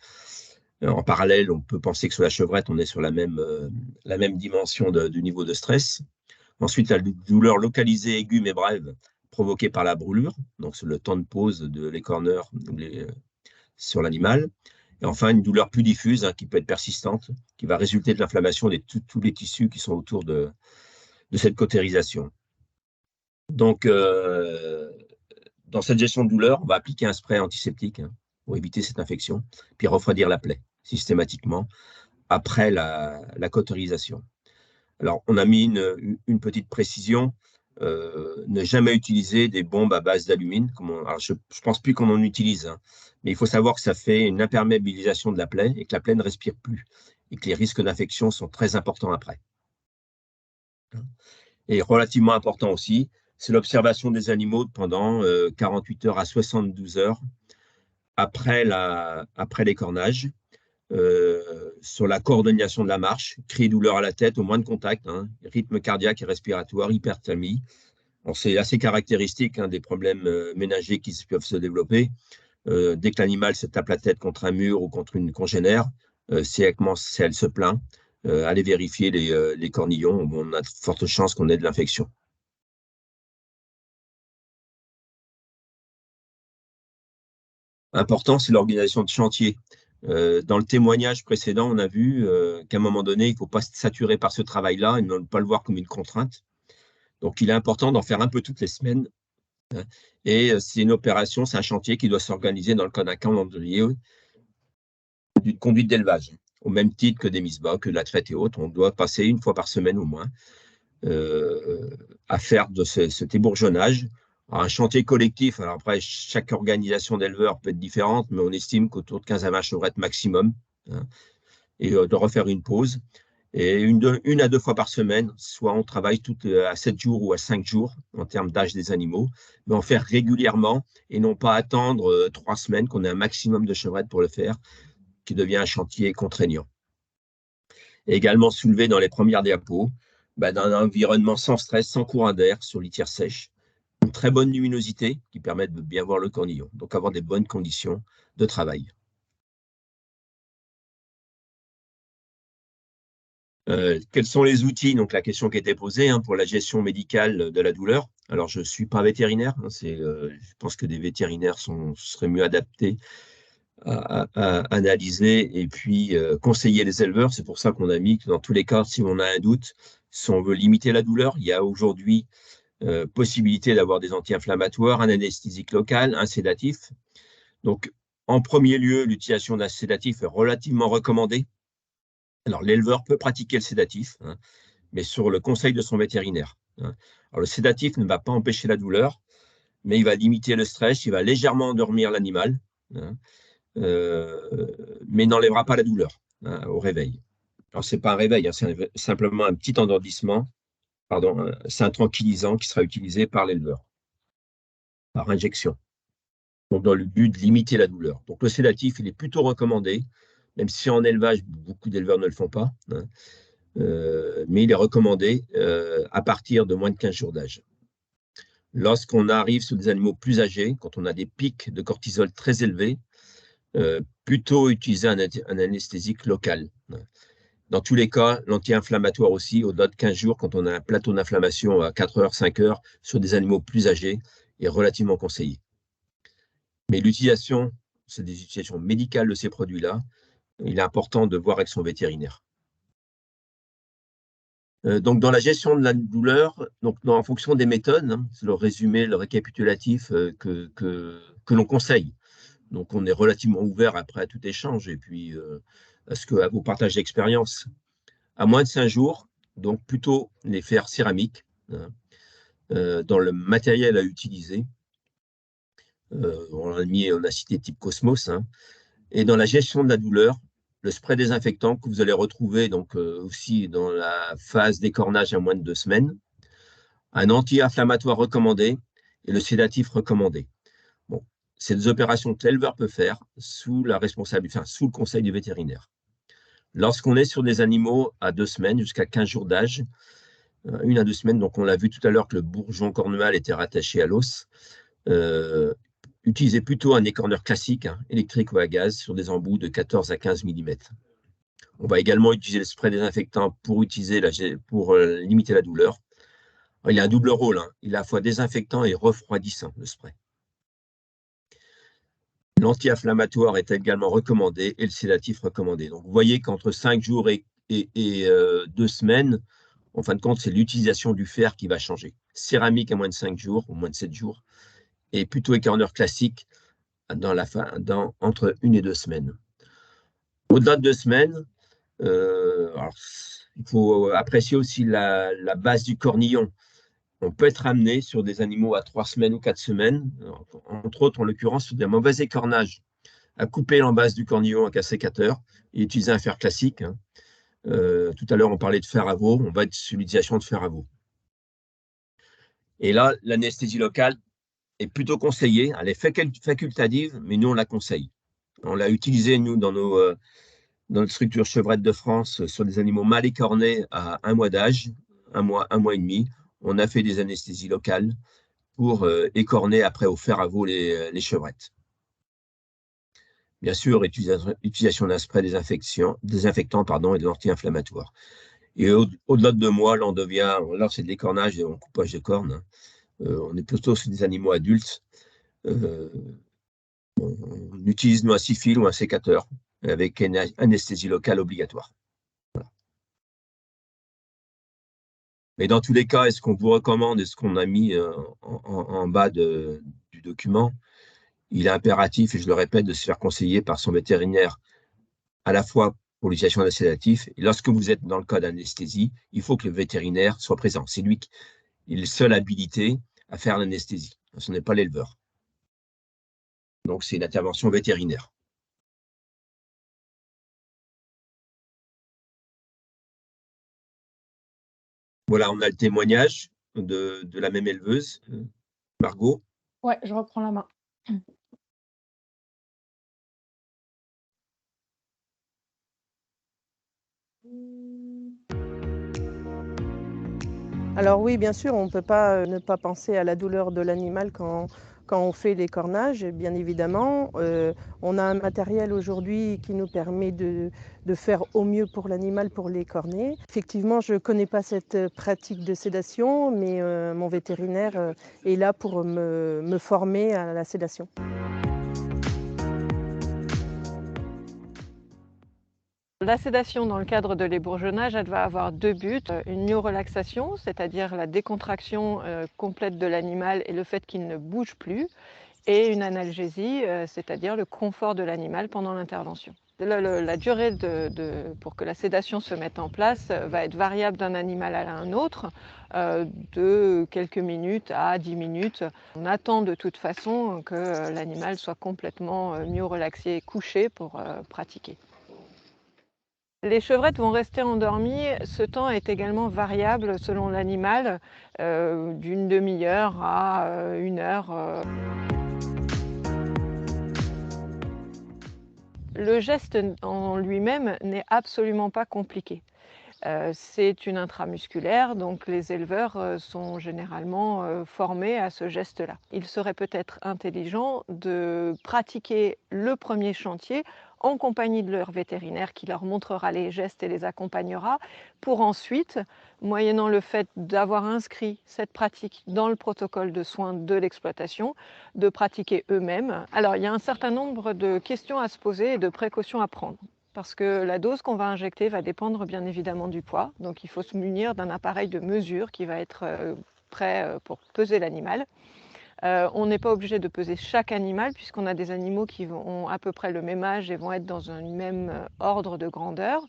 en parallèle, on peut penser que sur la chevrette, on est sur la même dimension du niveau de stress. Ensuite, la douleur localisée aiguë mais brève provoquée par la brûlure. Donc, c'est le temps de pause de l'écorneur sur l'animal. Et enfin, une douleur plus diffuse, hein, qui peut être persistante, qui va résulter de l'inflammation de tous les tissus qui sont autour de cette cautérisation. Donc, dans cette gestion de douleur, on va appliquer un spray antiseptique, hein, pour éviter cette infection, puis refroidir la plaie systématiquement après la cautérisation. Alors, on a mis une petite précision. ne jamais utiliser des bombes à base d'alumine. Alors, je ne pense plus qu'on en utilise, hein, mais il faut savoir que ça fait une imperméabilisation de la plaie et que la plaie ne respire plus et que les risques d'infection sont très importants après. Et relativement important aussi, c'est l'observation des animaux pendant 48 heures à 72 heures après l'écornage, sur la coordination de la marche, cri, douleur à la tête, au moins de contact, hein, rythme cardiaque et respiratoire, hyperthermie. C'est assez caractéristique, hein, des problèmes ménagers qui peuvent se développer. Dès que l'animal se tape la tête contre un mur ou contre une congénère, si elle se plaint, allez vérifier les cornillons. On a de fortes chances qu'on ait de l'infection. Important, c'est l'organisation de chantier. Dans le témoignage précédent, on a vu qu'à un moment donné, il ne faut pas se saturer par ce travail-là et ne pas le voir comme une contrainte. Donc, il est important d'en faire un peu toutes les semaines. Et c'est une opération, c'est un chantier qui doit s'organiser dans le cas d'un calendrier d'une conduite d'élevage, au même titre que des mises-bas, que la traite et autres. On doit passer une fois par semaine au moins à faire de cet ébourgeonnage. Alors, un chantier collectif, alors après, chaque organisation d'éleveurs peut être différente, mais on estime qu'autour de 15 à 20 chevrettes maximum, hein, et de refaire une pause. Et une à deux fois par semaine, soit on travaille à 7 jours ou à 5 jours en termes d'âge des animaux, mais en faire régulièrement et non pas attendre 3 semaines qu'on ait un maximum de chevrettes pour le faire, qui devient un chantier contraignant. Et également soulevé dans les premières diapos, dans un environnement sans stress, sans courant d'air, sur litière sèche, une très bonne luminosité qui permet de bien voir le cornillon, donc avoir des bonnes conditions de travail. Quels sont les outils? Donc, la question qui a été posée, hein, pour la gestion médicale de la douleur. Alors, je ne suis pas vétérinaire. Hein, je pense que des vétérinaires seraient mieux adaptés à analyser et puis conseiller les éleveurs. C'est pour ça qu'on a mis que dans tous les cas, si on a un doute, si on veut limiter la douleur, il y a aujourd'hui possibilité d'avoir des anti-inflammatoires, un anesthésique local, un sédatif. Donc, en premier lieu, l'utilisation d'un sédatif est relativement recommandée. Alors, l'éleveur peut pratiquer le sédatif, hein, mais sur le conseil de son vétérinaire. Hein. Alors, le sédatif ne va pas empêcher la douleur, mais il va limiter le stress, il va légèrement endormir l'animal, hein, mais n'enlèvera pas la douleur, hein, au réveil. Alors, ce n'est pas un réveil, hein, c'est simplement un petit endormissement, c'est un tranquillisant qui sera utilisé par l'éleveur, par injection. Donc, dans le but de limiter la douleur. Donc, le sédatif, il est plutôt recommandé, même si en élevage, beaucoup d'éleveurs ne le font pas, hein, mais il est recommandé à partir de moins de 15 jours d'âge. Lorsqu'on arrive sur des animaux plus âgés, quand on a des pics de cortisol très élevés, plutôt utiliser un anesthésique local. Dans tous les cas, l'anti-inflammatoire aussi, au-delà de 15 jours, quand on a un plateau d'inflammation à 4 heures, 5 heures, sur des animaux plus âgés, est relativement conseillé. Mais l'utilisation, c'est des utilisations médicales de ces produits-là, il est important de voir avec son vétérinaire. Donc, dans la gestion de la douleur, donc, en fonction des méthodes, hein, c'est le résumé, le récapitulatif que l'on conseille. Donc, on est relativement ouvert après à tout échange et puis à vos partages d'expérience. À moins de 5 jours, donc plutôt les fers céramiques, hein, dans le matériel à utiliser. On a cité type Cosmos. Hein, et dans la gestion de la douleur, le spray désinfectant que vous allez retrouver donc, aussi dans la phase d'écornage à moins de 2 semaines, un anti-inflammatoire recommandé et le sédatif recommandé. Bon, c'est des opérations que l'éleveur peut faire sous le conseil du vétérinaire. Lorsqu'on est sur des animaux à 2 semaines jusqu'à 15 jours d'âge, 1 à 2 semaines, donc on l'a vu tout à l'heure que le bourgeon cornual était rattaché à l'os, utilisez plutôt un écorneur classique, hein, électrique ou à gaz, sur des embouts de 14 à 15 mm. On va également utiliser le spray désinfectant pour limiter la douleur. Alors, il a un double rôle, hein. Il est à la fois désinfectant et refroidissant, le spray. L'anti-inflammatoire est également recommandé et le sédatif recommandé. Donc, vous voyez qu'entre 5 jours et 2 semaines, en fin de compte, c'est l'utilisation du fer qui va changer. Céramique à moins de 5 jours ou moins de 7 jours, et plutôt écorneur classique entre 1 et 2 semaines. Au-delà de 2 semaines, il faut apprécier aussi la base du cornillon. on peut être amené sur des animaux à 3 semaines ou 4 semaines, entre autres, en l'occurrence, sur des mauvais écornages, à couper l'embase du cornillon avec un sécateur et utiliser un fer classique. Hein. Tout à l'heure, on parlait de fer à veau, on va être sur l'utilisation de fer à veau. Et là, l'anesthésie locale est plutôt conseillée. Elle est facultative, mais nous, on la conseille. On l'a utilisée, nous, dans notre structure chevrette de France, sur des animaux mal écornés à 1 mois d'âge, 1 mois et demi. On a fait des anesthésies locales pour écorner après au fer à veau les chevrettes. Bien sûr, utilisation d'un spray désinfectant et de l'anti-inflammatoire. Et au-delà de 2 mois, là, là c'est de l'écornage et un coupage de cornes. On est plutôt sur des animaux adultes. On utilise un cifil ou un sécateur avec une anesthésie locale obligatoire. Voilà. Mais dans tous les cas, est-ce qu'on vous recommande, est-ce qu'on a mis en bas du document, il est impératif, et je le répète, de se faire conseiller par son vétérinaire à la fois pour l'utilisation d'un sédatif, et lorsque vous êtes dans le cas d'anesthésie, il faut que le vétérinaire soit présent. C'est lui qui est le seul habilité à faire l'anesthésie. Ce n'est pas l'éleveur. Donc, c'est une intervention vétérinaire. Voilà, on a le témoignage de la même éleveuse, Margot. Ouais, je reprends la main. Alors oui, bien sûr, on ne peut pas ne pas penser à la douleur de l'animal quand on fait les cornages, bien évidemment. On a un matériel aujourd'hui qui nous permet de faire au mieux pour l'animal pour les corner. Effectivement, je ne connais pas cette pratique de sédation, mais mon vétérinaire est là pour me former à la sédation. La sédation dans le cadre de l'ébourgeonnage, elle va avoir 2 buts. Une myorelaxation, c'est-à-dire la décontraction complète de l'animal et le fait qu'il ne bouge plus, et une analgésie, c'est-à-dire le confort de l'animal pendant l'intervention. La durée pour que la sédation se mette en place va être variable d'un animal à un autre, de quelques minutes à 10 minutes. On attend de toute façon que l'animal soit complètement myorelaxé et couché pour pratiquer. Les chevrettes vont rester endormies. Ce temps est également variable selon l'animal, d'une demi-heure à 1 heure. Le geste en lui-même n'est absolument pas compliqué. C'est une intramusculaire, donc les éleveurs sont généralement formés à ce geste-là. Il serait peut-être intelligent de pratiquer le premier chantier en compagnie de leur vétérinaire qui leur montrera les gestes et les accompagnera, pour ensuite, moyennant le fait d'avoir inscrit cette pratique dans le protocole de soins de l'exploitation, de pratiquer eux-mêmes. Alors, il y a un certain nombre de questions à se poser et de précautions à prendre, parce que la dose qu'on va injecter va dépendre bien évidemment du poids. Donc il faut se munir d'un appareil de mesure qui va être prêt pour peser l'animal. On n'est pas obligé de peser chaque animal, puisqu'on a des animaux qui ont à peu près le même âge et vont être dans un même ordre de grandeur,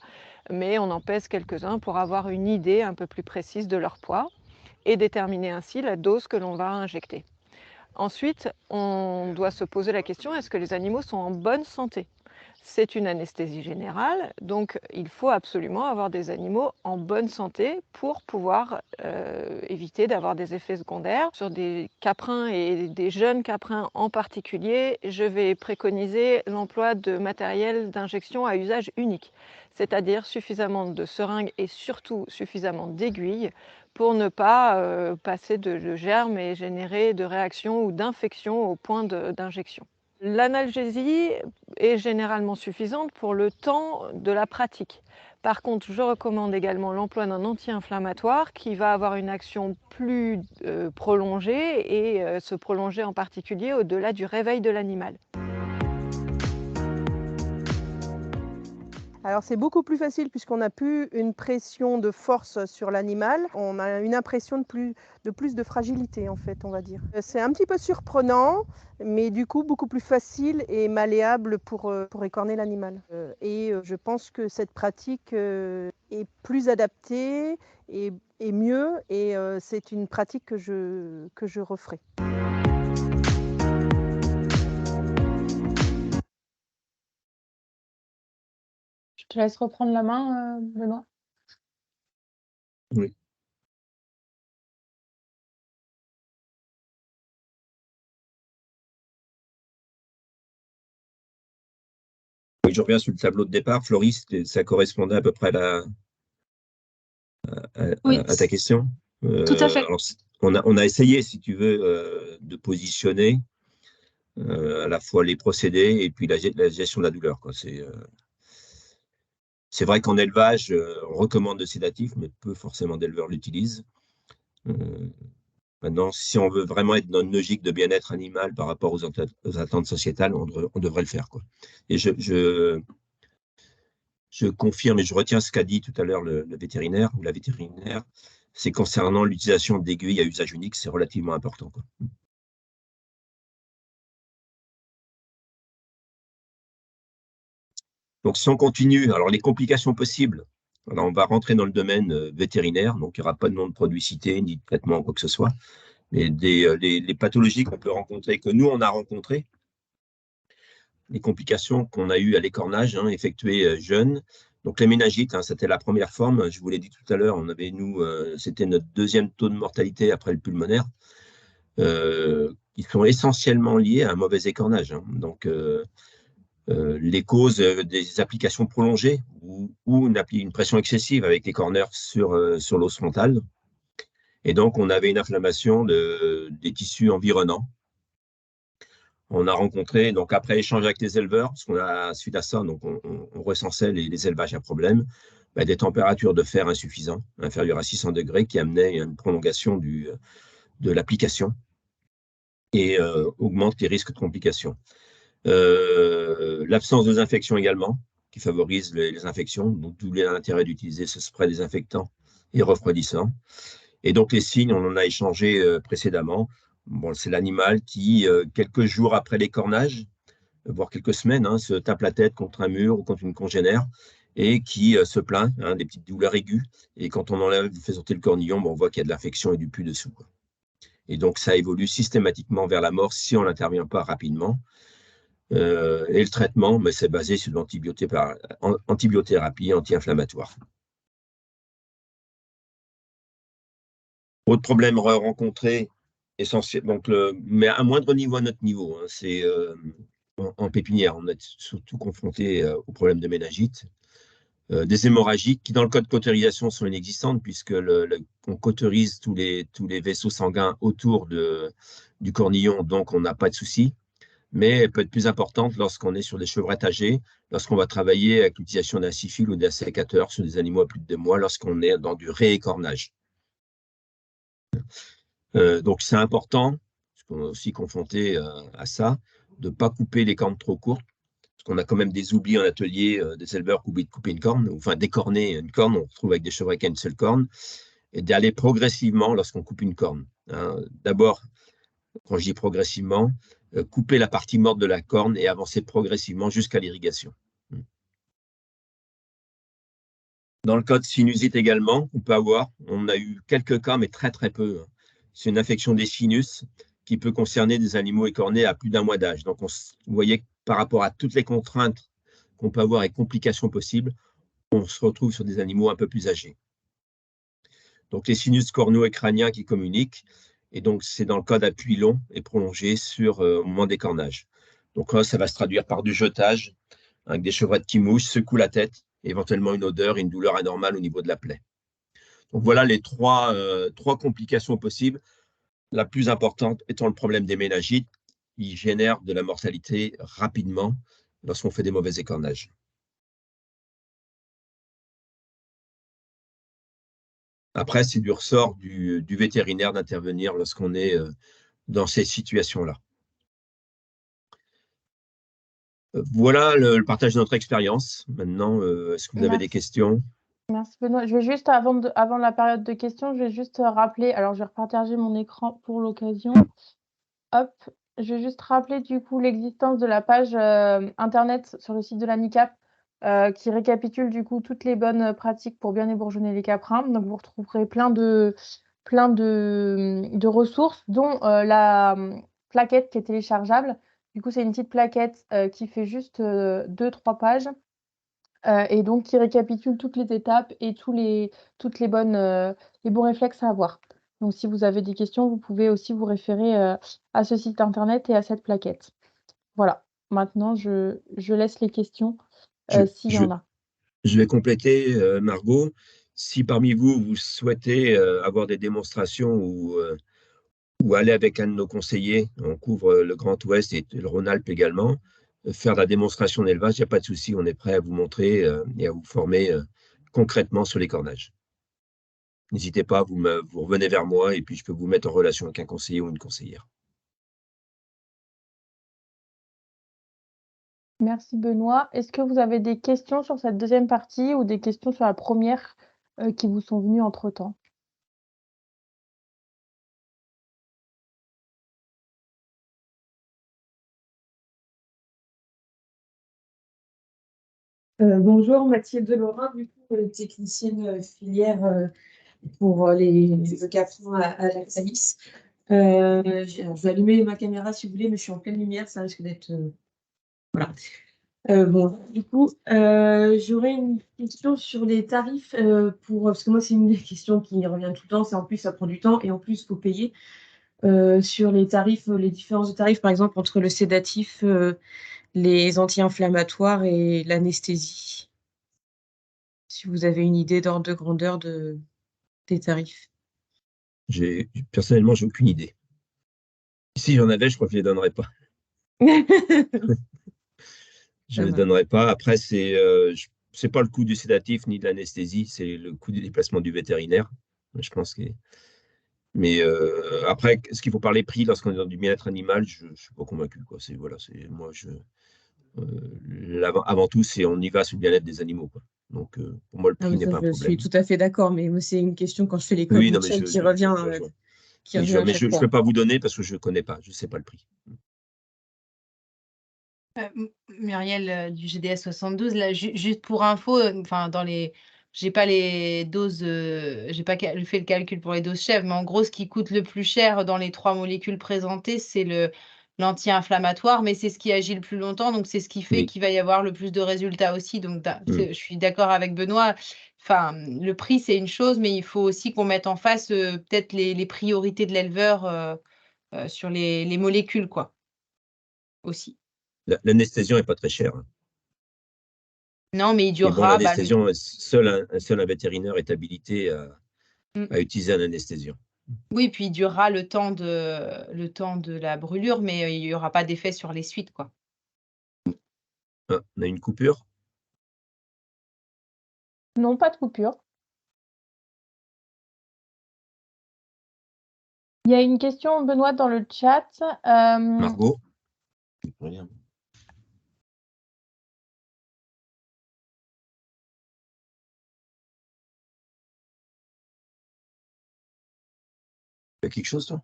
mais on en pèse quelques-uns pour avoir une idée un peu plus précise de leur poids et déterminer ainsi la dose que l'on va injecter. Ensuite, on doit se poser la question, est-ce que les animaux sont en bonne santé ? C'est une anesthésie générale, donc il faut absolument avoir des animaux en bonne santé pour pouvoir éviter d'avoir des effets secondaires. Sur des caprins et des jeunes caprins en particulier, je vais préconiser l'emploi de matériel d'injection à usage unique, c'est-à-dire suffisamment de seringues et surtout suffisamment d'aiguilles pour ne pas passer de germes et générer de réactions ou d'infections au point d'injection. L'analgésie est généralement suffisante pour le temps de la pratique. Par contre, je recommande également l'emploi d'un anti-inflammatoire qui va avoir une action plus prolongée et se prolonger en particulier au-delà du réveil de l'animal. Alors c'est beaucoup plus facile puisqu'on n'a plus une pression de force sur l'animal, on a une impression de plus de fragilité en fait, on va dire. C'est un petit peu surprenant, mais du coup beaucoup plus facile et malléable pour écorner l'animal. Et je pense que cette pratique est plus adaptée et mieux, et c'est une pratique que je referai. Je te laisse reprendre la main, Benoît. Oui. Oui, je reviens sur le tableau de départ. Floris, ça correspondait à peu près Oui, à ta question. tout à fait. Alors, on a essayé, si tu veux, de positionner à la fois les procédés et puis la gestion de la douleur, quoi. C'est vrai qu'en élevage, on recommande le sédatif, mais peu forcément d'éleveurs l'utilisent. Maintenant, si on veut vraiment être dans une logique de bien-être animal par rapport aux attentes sociétales, on devrait le faire, quoi. Et je confirme et je retiens ce qu'a dit tout à l'heure le vétérinaire ou la vétérinaire, c'est concernant l'utilisation d'aiguilles à usage unique, c'est relativement important, quoi. Donc, si on continue, alors les complications possibles, alors on va rentrer dans le domaine vétérinaire, donc il n'y aura pas de nom de produit cité, ni de traitement, quoi que ce soit, mais les pathologies qu'on peut rencontrer, que nous, on a rencontrées, les complications qu'on a eues à l'écornage, effectuées jeunes. Donc, les méningites, c'était la première forme. Je vous l'ai dit tout à l'heure, c'était notre deuxième taux de mortalité après le pulmonaire, qui sont essentiellement liés à un mauvais écornage. Donc, les causes des applications prolongées ou une pression excessive avec les corners sur l'os frontal. Et donc, on avait une inflammation des tissus environnants. On a rencontré, donc après échange avec les éleveurs, parce qu'on a, suite à ça, donc on recensait les élevages à problème, des températures de fer insuffisantes, inférieures à 600 degrés, qui amenaient une prolongation de l'application et augmentent les risques de complications. L'absence de infections également, qui favorise les infections, donc d'où l'intérêt d'utiliser ce spray désinfectant et refroidissant. Et donc les signes, on en a échangé précédemment. Bon, c'est l'animal qui, quelques jours après l'écornage, voire quelques semaines, se tape la tête contre un mur ou contre une congénère et qui se plaint, des petites douleurs aiguës. Et quand on fait sortir le cornillon, on voit qu'il y a de l'infection et du pus dessous, quoi. Et donc ça évolue systématiquement vers la mort si on n'intervient pas rapidement. Et le traitement, c'est basé sur l'antibiothérapie anti-inflammatoire. Autre problème rencontré, essentiel, donc mais à moindre niveau à notre niveau, c'est en pépinière, on est surtout confronté au problème de méningite, des hémorragies qui, dans le code cautérisation, sont inexistantes puisque on cautérise tous les vaisseaux sanguins autour du cornillon, donc on n'a pas de souci. Mais elle peut être plus importante lorsqu'on est sur des chevrettes âgées, lorsqu'on va travailler avec l'utilisation d'un sifil ou d'un sécateur sur des animaux à plus de 2 mois, lorsqu'on est dans du réécornage. Donc, c'est important, parce qu'on est aussi confronté à ça, de ne pas couper les cornes trop courtes, parce qu'on a quand même des oublis en atelier, des éleveurs qui oublient de couper une corne, enfin d'écorner une corne, on retrouve avec des chevrets qui ont une seule corne, et d'aller progressivement lorsqu'on coupe une corne. D'abord, quand je dis progressivement, couper la partie morte de la corne et avancer progressivement jusqu'à l'irrigation. Dans le cas de sinusite également, on a eu quelques cas, mais très très peu. C'est une infection des sinus qui peut concerner des animaux écornés à plus d'1 mois d'âge. Donc, vous voyez que par rapport à toutes les contraintes qu'on peut avoir et complications possibles, on se retrouve sur des animaux un peu plus âgés. Donc, les sinus corneaux et crâniens qui communiquent. Et donc, c'est dans le cas d'appui long et prolongé au moment d'écornage. Donc là, ça va se traduire par du jetage, avec des chevrettes qui mouchent, secouent la tête, éventuellement une odeur et une douleur anormale au niveau de la plaie. Donc voilà les trois complications possibles. La plus importante étant le problème des méningites, qui génère de la mortalité rapidement lorsqu'on fait des mauvais écornages. Après, c'est du ressort du vétérinaire d'intervenir lorsqu'on est dans ces situations-là. Voilà le partage de notre expérience. Maintenant, est-ce que vous avez des Merci. questions? Merci Benoît. Je vais juste, avant la période de questions, je vais juste rappeler, alors je vais repartager mon écran pour l'occasion. Hop, je vais juste rappeler du coup l'existence de la page internet sur le site de la NICAP qui récapitule du coup toutes les bonnes pratiques pour bien ébourgeonner les caprins. Donc vous retrouverez plein de ressources, dont la plaquette qui est téléchargeable. Du coup, c'est une petite plaquette qui fait juste 2-3 pages et donc qui récapitule toutes les étapes et toutes les les bons réflexes à avoir. Donc, si vous avez des questions, vous pouvez aussi vous référer à ce site internet et à cette plaquette. Voilà. Maintenant, je laisse les questions Je, s'il y je, en a. je vais compléter, Margot. Si parmi vous, vous souhaitez avoir des démonstrations ou aller avec un de nos conseillers, on couvre le Grand Ouest et le Rhône-Alpes également, faire de la démonstration d'élevage, il n'y a pas de souci, on est prêt à vous montrer et à vous former concrètement sur les cornages. N'hésitez pas, vous revenez vers moi et puis je peux vous mettre en relation avec un conseiller ou une conseillère. Merci Benoît. Est-ce que vous avez des questions sur cette deuxième partie ou des questions sur la première qui vous sont venues entre-temps? Bonjour, Mathilde Lorrain, du coup, technicienne filière pour les caprins à Lactalis. Je vais allumer ma caméra si vous voulez, mais je suis en pleine lumière, ça risque d'être. Voilà. Bon, du coup, j'aurais une question sur les tarifs parce que moi, c'est une des questions qui revient tout le temps, c'est en plus, ça prend du temps et en plus, il faut payer. Sur les tarifs, les différences de tarifs, par exemple, entre le sédatif, les anti-inflammatoires et l'anesthésie. Si vous avez une idée d'ordre de grandeur des tarifs. Personnellement, j'ai aucune idée. Si j'en avais, je crois que je ne les donnerais pas. Je ne les donnerais pas. Après, c'est pas le coût du sédatif ni de l'anesthésie, c'est le coût du déplacement du vétérinaire. Je pense que. Mais après, est-ce qu'il faut parler prix lorsqu'on est dans du bien-être animal? Je ne suis pas convaincu, quoi. Voilà, moi, avant tout, on y va sur le bien-être des animaux, quoi. Donc, pour moi, le Ah, prix mais n'est ça, pas un je suis problème. tout à fait d'accord, mais moi, c'est une question quand je fais les codes Oui, non, mais mutuels qui revient, je rejoins. qui revient à Mais chaque je ne fois. peux pas vous donner parce que je ne connais pas, je ne sais pas le prix. Muriel du GDS 72, là, juste pour info, enfin j'ai pas les doses, j'ai pas fait le calcul pour les doses chèvres, mais en gros, ce qui coûte le plus cher dans les 3 molécules présentées, c'est l'anti-inflammatoire, mais c'est ce qui agit le plus longtemps, donc c'est ce qui fait Oui. qu'il va y avoir le plus de résultats aussi. Donc je suis d'accord avec Benoît. Enfin, le prix, c'est une chose, mais il faut aussi qu'on mette en face peut-être les priorités de l'éleveur sur les molécules, quoi, aussi. L'anesthésion n'est pas très chère. Non, mais il Mais bon, durera. l'anesthésion, seul un vétérinaire est habilité Mm. à utiliser un anesthésiant. Oui, puis il durera le temps de la brûlure, mais il n'y aura pas d'effet sur les suites, quoi. Ah, on a une coupure? Non, pas de coupure. Il y a une question, Benoît, dans le chat. Margot? Rien. Tu as quelque chose, toi?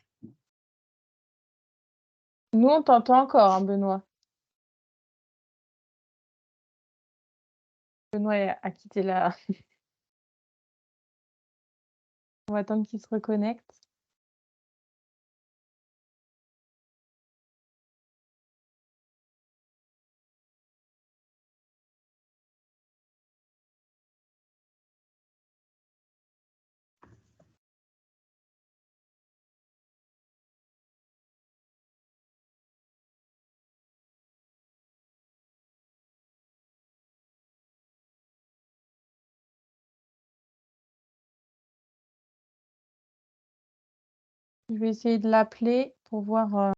Nous, on t'entend encore, hein, Benoît. Benoît a quitté la. On va attendre qu'il se reconnecte. Je vais essayer de l'appeler pour voir.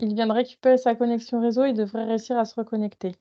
Il vient de récupérer sa connexion réseau, il devrait réussir à se reconnecter.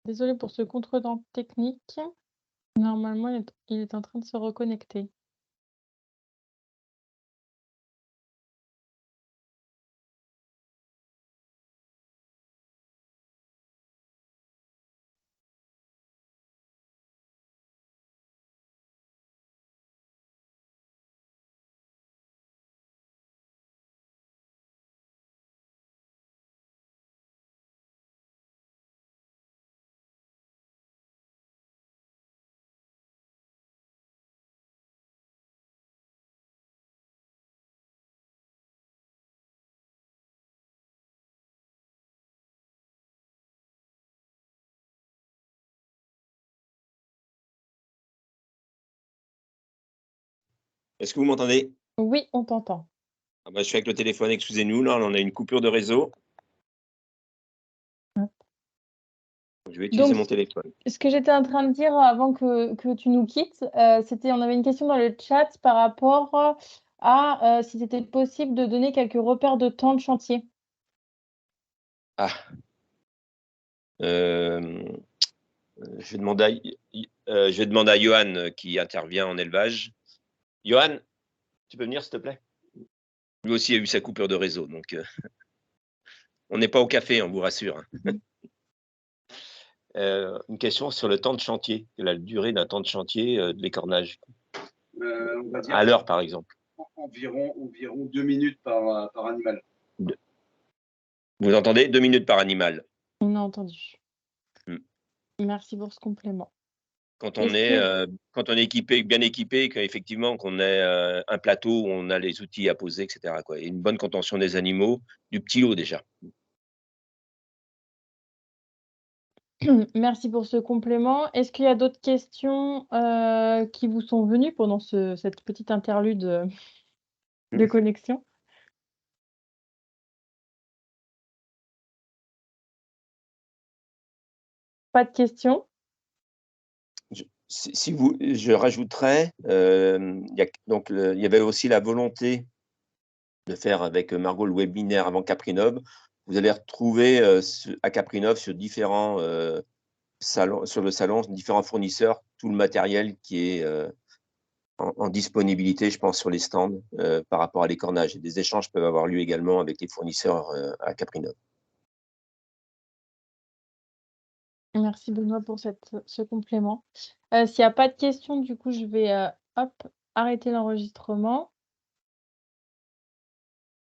Désolée pour ce contretemps technique. Normalement, il est en train de se reconnecter. Est-ce que vous m'entendez? Oui, on t'entend. Ah bah, je suis avec le téléphone, excusez-nous, là on a une coupure de réseau. Hop. Je vais utiliser Donc, mon téléphone. ce que j'étais en train de dire avant que tu nous quittes, c'était, on avait une question dans le chat par rapport à si c'était possible de donner quelques repères de temps de chantier. Ah. Je vais demander à Johan qui intervient en élevage. Johan, tu peux venir s'il te plaît? Lui aussi a eu sa coupure de réseau, donc on n'est pas au café, on vous rassure. Une question sur le temps de chantier, la durée d'un temps de chantier de l'écornage. On va dire À l'heure, par exemple. environ 2 minutes par animal. Vous entendez? 2 minutes par animal. On a entendu. Hmm. Merci pour ce complément. Quand on est équipé, bien équipé, qu'effectivement qu'on ait un plateau où on a les outils à poser, etc. quoi. Et une bonne contention des animaux, du petit lot déjà. Merci pour ce complément. Est-ce qu'il y a d'autres questions qui vous sont venues pendant cette petite interlude de connexion? Pas de questions? Je rajouterais, il y avait aussi la volonté de faire avec Margot le webinaire avant Caprinov. Vous allez retrouver à Caprinov sur différents salons, sur le salon, différents fournisseurs, tout le matériel qui est en disponibilité, je pense, sur les stands par rapport à l'écornage. Et des échanges peuvent avoir lieu également avec les fournisseurs à Caprinov. Merci Benoît pour ce complément. S'il n'y a pas de questions, du coup, je vais arrêter l'enregistrement.